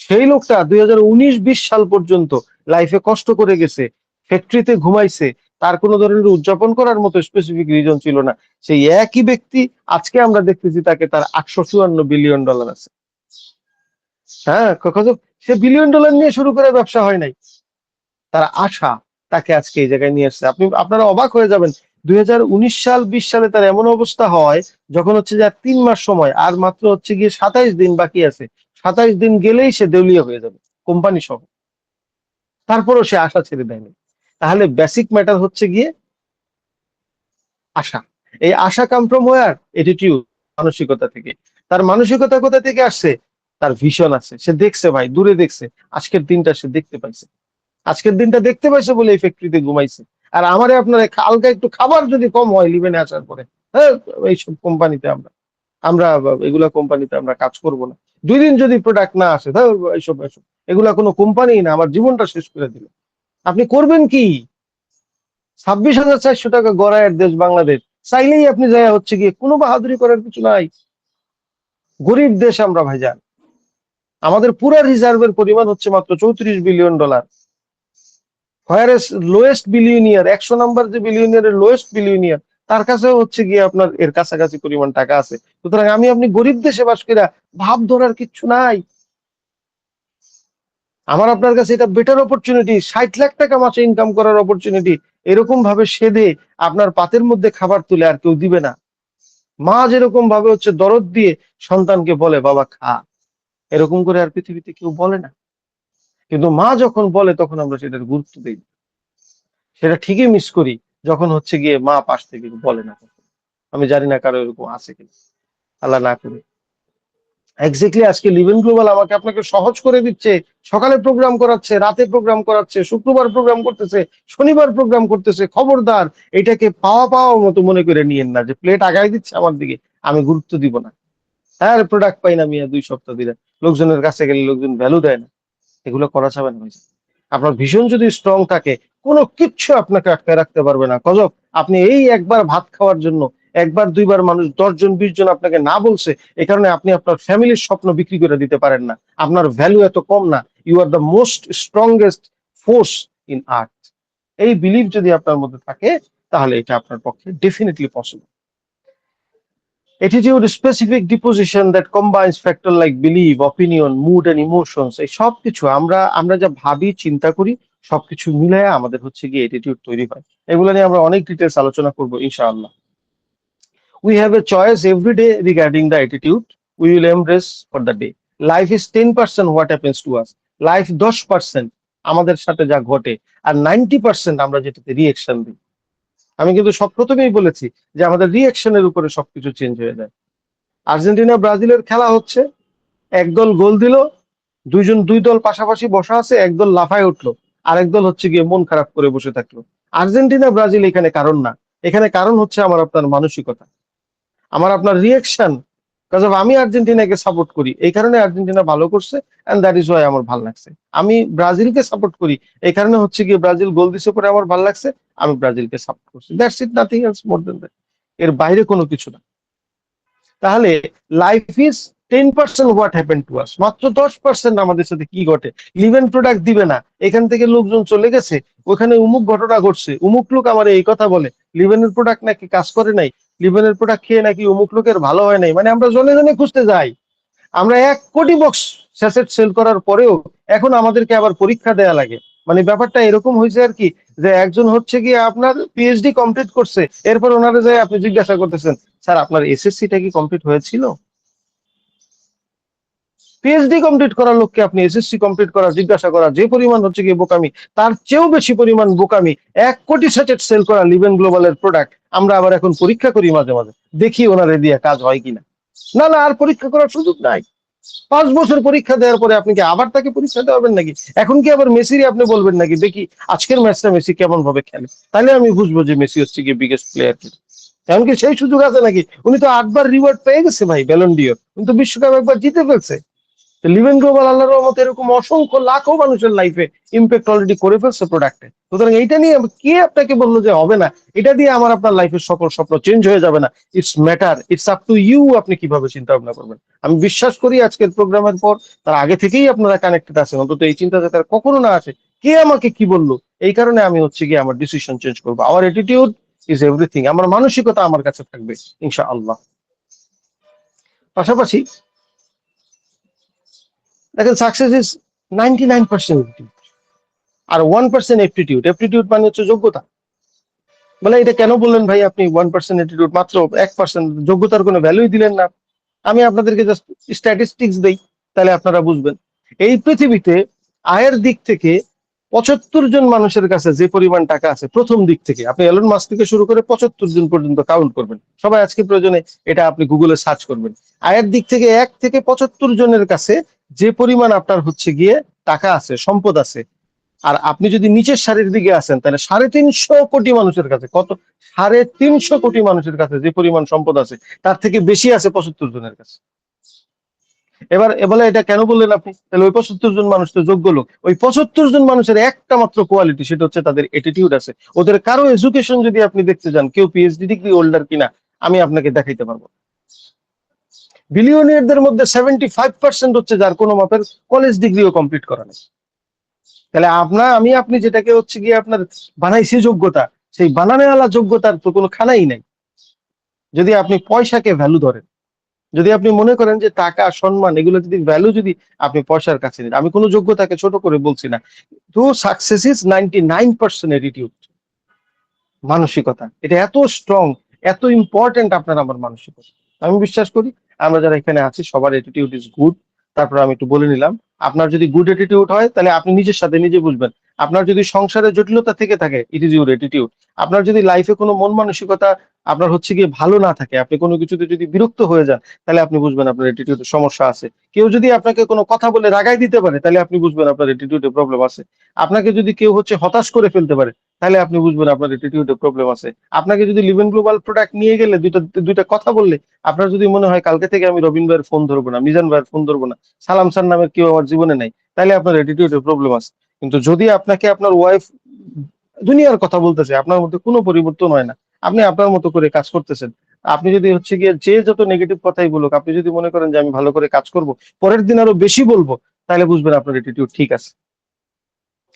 A: সেই লোকটা 2019-20 সাল পর্যন্ত লাইফে কষ্ট করে গেছে, ফ্যাক্টরিতে ঘুমাইছে, তার কোনো ধরনের উদযাপন করার মতো স্পেসিফিক রিজন ছিল না। সেই একই ব্যক্তি আজকে আমরা দেখতেছি তাকে, তার 854 বিলিয়ন ডলার আছে। হ্যাঁ, কত, সে বিলিয়ন ডলার নিয়ে শুরু করে ব্যবসা হয় নাই, তার আশা তাকে আজকে এই জায়গায় নিয়ে আসছে। আপনারা অবাক হয়ে যাবেন, 2019-20 সালে তার এমন অবস্থা হয়, যখন হচ্ছে যে আর 3 মাস সময়, আর মাত্র হচ্ছে গিয়ে 27 দিন বাকি আছে, 27 দিন গেলেই সে দেউলিয়া হয়ে যাবে কোম্পানি সহ। তারপরও সে আশা ছেড়ে দেয়নি। তাহলে বেসিক ম্যাটার হচ্ছে গিয়ে আশা। এই আশা কাম ফ্রম ওয়্যার? অ্যাটিটিউড, মানসিকতা থেকে। তার মানসিকতা কোথা থেকে আসছে? তার ভিশন আছে, সে দেখছে ভাই, দূরে দেখছে, আজকের দিনটা সে দেখতে পাইছে। আজকের দিনটা দেখতে পাইছে বলে এই ফ্যাক্টরিতে ঘুমাইছে। আর আমারে আপনার হালকা একটু খাবার যদি কম হয় লিভেনে আসার পরে, হ্যাঁ, এইসব কোম্পানিতে আমরা আমরা এগুলা কোম্পানিতে আমরা কাজ করব না। 2 দিন যদি প্রোডাক্ট না আসে, ধর এইসব এইসব, এগুলা কোনো কোম্পানি না, আমার জীবনটা শেষ করে দিল। আপনি করবেন কি? 26,400 টাকা গড়ায়ের দেশ বাংলাদেশ, চাইলেই আপনি যায় হচ্ছে গিয়ে কোনো বাহাদুরি করার কিছু নাই। গরিব দেশ আমরা ভাইজান। আমাদের পুরা রিজার্ভের পরিমাণ হচ্ছে মাত্র $34 billion. Whereas lowest billionaire, 100 number যে বিলিয়নিয়ারের লোয়েস্ট বিলিয়নিয়ার, তার কাছেও হচ্ছে গিয়ে আপনার এর কাছাকাছি পরিমাণ টাকা আছে। সুতরাং আপনি গরিব দেশে বাস কইরা ভাব ধরার কিচ্ছু নাই। আমার আপনার কাছে এটা বেটার অপরচুনিটি, 60 লাখ টাকা মাসে ইনকাম করার অপরচুনিটি। এরকম ভাবে সেদে আপনার পাতের মধ্যে খাবার তুলে আর কেউ দিবে না। মা যেরকম ভাবে হচ্ছে দরদ দিয়ে সন্তানকে বলে বাবা খা, এরকম করে আর পৃথিবীতে কেউ বলে না। কিন্তু মা যখন বলে তখন আমরা সেটার গুরুত্ব দিই, সেটা ঠিকই মিস করি যখন হচ্ছে গিয়ে মা পাশ থেকে বলে না। আমি জানি না কারো এরকম আছে কিনা, আল্লাহ না করে। এক্স্যাক্টলি আজকে লিভেন গ্লোবাল আমাকে আপনাকে সহজ করে দিচ্ছে। সকালে প্রোগ্রাম করাচ্ছে, রাতে প্রোগ্রাম করাচ্ছে, শুক্রবার প্রোগ্রাম করতেছে, শনিবার প্রোগ্রাম করতেছে। খবরদার এটাকে পাওয়া পাওয়ার মতো মনে করে নিয়েন না যে প্লেট আগায় দিচ্ছে আমার দিকে, আমি গুরুত্ব দিব না। হ্যাঁ, প্রোডাক্ট পাই না মিয়া 2 সপ্তাহ দিলে, লোকজনের কাছে গেলে লোকজন ভ্যালু দেয় না। এগুলো করা যাবে না ভাই। আপনার ভীষণ যদি স্ট্রং থাকে, কোনো কিচ্ছু আপনাকে আটকে রাখতে পারবে না। গজব, আপনি এই একবার ভাত খাওয়ার জন্য একবার দুইবার মানুষ 10 জন 20 জন আপনাকে না বলছে, এই কারণে আপনি আপনার ফ্যামিলির স্বপ্ন বিক্রি করে দিতে পারেন না। আপনার ভ্যালু এত কম না। You are the most strongest force in earth. এই বিলিভ যদি আপনার মধ্যে থাকে, তাহলে এটা আপনার পক্ষে definitely possible. Attitude specific disposition that combines factor like belief, opinion, mood and emotions, এই সবকিছু আমরা যা ভাবি চিন্তা করি সবকিছু মিলায় আমাদের হচ্ছে গিয়ে অ্যাটিটিউড তৈরি হয়। এগুলো নিয়ে আমরা অনেক ডিটেলস আলোচনা করব ইনশাআল্লাহ। We have a choice every day regarding the attitude we will embrace for the day. Life is 10% what happens to us. Life 10% আমাদের সাথে যা ঘটে, আর 90% আমরা যেটাতে রিঅ্যাকশন দিই। আমি কিন্তু সব প্রথমেই বলেছি যে আমাদের রিঅ্যাকশনের উপরে সবকিছু চেঞ্জ হয়ে যায়। আর্জেন্টিনা ব্রাজিলের খেলা হচ্ছে, একদল গোল দিল, দুই দল পাশাপাশি বসা আছে, একদল লাফায় উঠলো, আরেক দল হচ্ছে গিয়ে মন খারাপ করে বসে থাকলো। আর্জেন্টিনা ব্রাজিল এখানে কারণ না, এখানে কারণ হচ্ছে আমার আপনার মানসিকতা, আমার আপনার রিয়েকশন। কারণ আমি আর্জেন্টিনাকে সাপোর্ট করি, এই কারণে আর্জেন্টিনা ভালো করছে, এন্ড দ্যাট ইজ ওয়াই আমার ভালো লাগছে। আমি ব্রাজিলকে সাপোর্ট করি, এই কারণে হচ্ছে গিয়ে ব্রাজিল গোল দিছে পরে আমার ভালো লাগছে, আমি ব্রাজিলকে সাপোর্ট করছি। That's it, nothing else more than that. এর বাইরে কোনো কিছু না। তাহলে life is 10% what happen to us, মাত্র 10% আমাদের সাথে কি ঘটে। লিভেন প্রোডাক্ট দিবে না, এখান থেকে লোকজন চলে গেছে, ওখানে উমুক ঘটনা ঘটছে, উমুক লোক আমার এই কথা বলে, লিভেনের প্রোডাক্ট নাকি কাজ করে নাই, লিভেনের প্রোডাক্ট খেয়ে নাকি উমুক লোকের ভালো হয় নাই। মানে আমরা জনে জনে খুঁজতে যাই। আমরা 1 কোটি বক্স স্যাসেট সেল করার পরেও এখন আমাদেরকে আবার পরীক্ষা দেয়া লাগে। মানে ব্যাপারটা এরকম হয়েছে আর কি, যে একজন হচ্ছে গিয়ে আপনার পিএইচডি কমপ্লিট করছে, এরপর ওনারে যায় আপনি জিজ্ঞাসা করতেছেন, স্যার আপনার এসএসসিটা কি কমপ্লিট হয়েছিল? পিএইচডি কমপ্লিট করার লোককে আপনি এসএসসি কমপ্লিট করা জিজ্ঞাসা করা যে পরিমাণ হচ্ছে গিয়ে বোকামি, তার চেয়েও বেশি পরিমাণ বোকামি 1 কোটি সেটেট সেল করা লিভেন গ্লোবালের প্রোডাক্ট আমরা আবার এখন পরীক্ষা করি মাঝে মাঝে, দেখি ওনারে দিয়ে কাজ হয় কিনা। না না, আর পরীক্ষা করার সুযোগ নাই। 5 বছর পরীক্ষা দেওয়ার পরে আপনি কি আবার তাকে পরীক্ষা দেওয়াবেন নাকি? এখন কি আবার মেসিরই আপনি বলবেন নাকি দেখি আজকের ম্যাচটা মেসি কেমন ভাবে খেলে, তাহলে আমি বুঝবো যে মেসি হচ্ছে গিয়ে বিগেস্ট প্লেয়ার কি। এমনকি সেই সুযোগ আছে নাকি? উনি তো 8বার রিওয়ার্ড পেয়ে গেছে ভাই, ব্যালন ডিওর, উনি তো বিশ্বকাপ একবার জিতে ফেলছে। লিভেন গ্লোবাল আল্লাহর রহমতে এরকম অসংখ্য লাখো মানুষের লাইফে ইম্প্যাক্ট অলরেডি করে ফেলছে প্রোডাক্টে। সুতরাং এইটা নিয়ে কে আপনাকে বললো যে হবে না? এটা দিয়ে আমার আপনার লাইফের সকল স্বপ্ন চেঞ্জ হয়ে যাবে না। It's matter, it's up to you, আপনি কিভাবে চিন্তা ভাবনা করবেন। আমি বিশ্বাস করি আজকের প্রোগ্রামের পর তার আগে থেকেই আপনারা কানেক্টেড আছেন, অন্তত এই চিন্তা যাতে আর কখনো না আসে কে আমাকে কি বললো। এই কারণে আমি হচ্ছে গিয়ে আমার ডিসিশন চেঞ্জ করবো। আমার অ্যাটিটিউড ইজ এভরিথিং, আমার মানসিকতা আমার কাছে থাকবে ইনশাআল্লাহ। পাশাপাশি দেখেন, সাকসেস ইজ 99% আর 1% অ্যাপটিটিউড। অ্যাপটিটিউড মানে হচ্ছে যোগ্যতা। বলে এটা কেন বললেন ভাই আপনি 1% অ্যাটিটিউড, মাত্র 1%, যোগ্যতার কোনো ভ্যালুই দিলেন না। আমি আপনাদেরকে জাস্ট স্ট্যাটিস্টিক্স দেই, তাহলে আপনারা বুঝবেন। এই পৃথিবীতে আয়ের দিক থেকে 75 জন মানুষের কাছে যে পরিমাণ টাকা আছে, প্রথম দিক থেকে আপনি এলন মাস্ক থেকে শুরু করে 75 জন পর্যন্ত কাউন্ট করবেন, সবাই আজকে প্রয়োজনে এটা আপনি গুগলে সার্চ করবেন। আয়ের দিক থেকে 1 থেকে 75 জনের কাছে যে পরিমাণ আপনার হচ্ছে গিয়ে টাকা আছে, সম্পদ আছে, আর আপনি যদি নিচের সারির দিকে আসেন তাহলে 350 কোটি মানুষের কাছে, কত, 350 কোটি মানুষের কাছে যে পরিমাণ সম্পদ আছে তার থেকে বেশি আছে 75 জনের কাছে। এবার বলে এটা কেন বললেন আপনি? তাহলে ওই 75 জন মানুষ তো যোগ্য লোক, ওই 75 জন মানুষের একটা মাত্র কোয়ালিটি, সেটা হচ্ছে তাদের অ্যাটিটিউড আছে। ওদের কারো এডুকেশন যদি আপনি দেখতে যান, কেউ পিএইচডি ডিগ্রি হোল্ডার কিনা আমি আপনাকে দেখাইতে পারবো। বিলিয়নিয়ারদের মধ্যে 75% হচ্ছে যার কোনো মাপের কলেজ ডিগ্রিও কমপ্লিট করা নেই। তাহলে আপনি যেটাকে হচ্ছে গিয়ে আপনার বানাইছি যোগ্যতা, সেই বানানোওয়ালা যোগ্যতার তো কোনো খানাই নাই। যদি আপনি পয়সাকে ভ্যালু ধরেন, যদি আপনি মনে করেন যে টাকা সম্মান এগুলো যদি ভ্যালু যদি আপনি পয়সার কাছে নিন, আমি কোনো যোগ্যতাকে ছোট করে বলছি না, তো সাকসেস ইজ 99% অ্যাটিটিউড, মানসিকতা। এটা এত স্ট্রং, এত ইম্পর্টেন্ট আপনার আমার মানসিকতা। আমি বিশ্বাস করি আমরা যারা এখানে আছি সবার অ্যাটিটিউড ইজ গুড। তারপর আমি একটু বলে নিলাম, আপনার যদি গুড অ্যাটিটিউড হয় তাহলে আপনি নিজের সাথে নিজে বুঝবেন। আপনার যদি সংসারে জটিলতা থেকে থাকে, ইট ইজ ইউর অ্যাটিটিউড। আপনার যদি লাইফে কোনো মন মানসিকতা আপনার হচ্ছে গিয়ে ভালো না থাকে, আপনি কোনো কিছুতে যদি বিরক্ত হয়ে যান, তাহলে আপনি বুঝবেন আপনার অ্যাটিটিউডে সমস্যা আছে। কেউ যদি আপনাকে কোনো কথা বলে রাগাই দিতে পারে, তাহলে আপনি বুঝবেন আপনার অ্যাটিটিউডে প্রবলেম আছে। আপনাকে যদি কেউ হচ্ছে হতাশ করে ফেলতে পারে, তাহলে আপনি বুঝবেন আপনার অ্যাটিটিউডে প্রবলেম আছে। আপনাকে যদি লিভেন গ্লোবাল প্রোডাক্ট নিয়ে গেলে দুইটা দুইটা কথা বললে আপনার যদি মনে হয় কালকে থেকে আমি রবিন ভাইয়ের ফোন ধরবো না, মিজান ভাইয়ের ফোন ধরবো না, সালাম স্যার নামের কেউ আমার জীবনে নাই, তাহলে আপনার অ্যাটিটিউডে প্রবলেম আছে। কিন্তু যদি আপনাকে আপনার ওয়াইফ দুনিয়ার কথা বলতেছে, আপনার মধ্যে কোনো পরিবর্তন হয় না, আপনি আপনার মতো করে কাজ করতেছেন, আপনি যদি হচ্ছে গিয়ে যে যত নেগেটিভ কথাই বলুক, আপনি যদি মনে করেন যে আমি ভালো করে কাজ করব, পরের দিন আরো বেশি বলবো, তাহলে বুঝবেন আপনার অ্যাটিটিউড ঠিক আছে।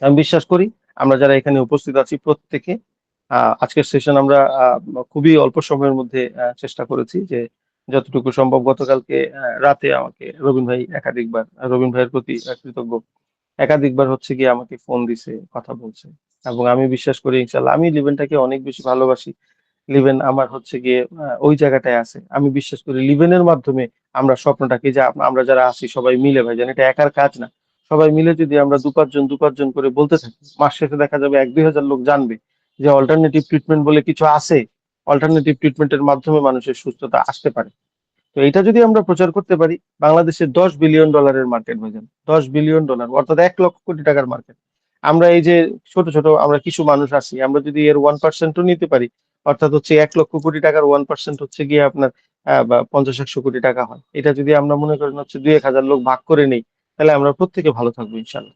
A: আমি বিশ্বাস করি আমরা যারা এখানে উপস্থিত আছি প্রত্যেকে আজকের সেশন আমরা খুবই অল্প সময়ের মধ্যে চেষ্টা করেছি যে যতটুকু সম্ভব। গতকালকে রাতে আমাকে রবিন ভাই একাধিকবার, রবিন ভাইয়ের প্রতি কৃতজ্ঞ, একাধিকবার হচ্ছে গিয়ে আমাকে ফোন দিছে, কথা বলছে। এবং আমি বিশ্বাস করি ইনশাল্লাহ আমি লিভেনটাকে অনেক বেশি ভালোবাসি। লিভেন আমার হচ্ছে গিয়ে ওই জায়গাটায় আছে। আমি বিশ্বাস করি লিভেনের মাধ্যমে আমরা স্বপ্নটাকে, যে আমরা যারা আছি সবাই মিলে, ভাই জান এটা একার কাজ না, সবাই মিলে যদি আমরা দু পাঁচজন করে বলতে থাকি, মাস শেষে দেখা যাবে 1-2 হাজার লোক জানবে যে অল্টারনেটিভ ট্রিটমেন্ট বলে কিছু আছে। অল্টারনেটিভ ট্রিটমেন্টের মাধ্যমে মানুষের সুস্থতা আসতে পারে। তো এটা যদি আমরা প্রচার করতে পারি, বাংলাদেশের $10 বিলিয়ন মার্কেট, ভাইজান $10 বিলিয়ন, অর্থাৎ 1 লক্ষ কোটি টাকার মার্কেট। আমরা এই যে ছোট ছোট আমরা কিছু মানুষ আছি, আমরা যদি এর 1%ও নিতে পারি, অর্থাৎ হচ্ছে 1 লক্ষ কোটি টাকার 1% হচ্ছে গিয়ে আপনার বা 50-100 কোটি টাকা হয়। এটা যদি আমরা মনে করেন হচ্ছে 2-1000 লোক ভাগ করে নেই, তাহলে আমরা প্রত্যেকে ভালো থাকবো ইনশাল্লাহ।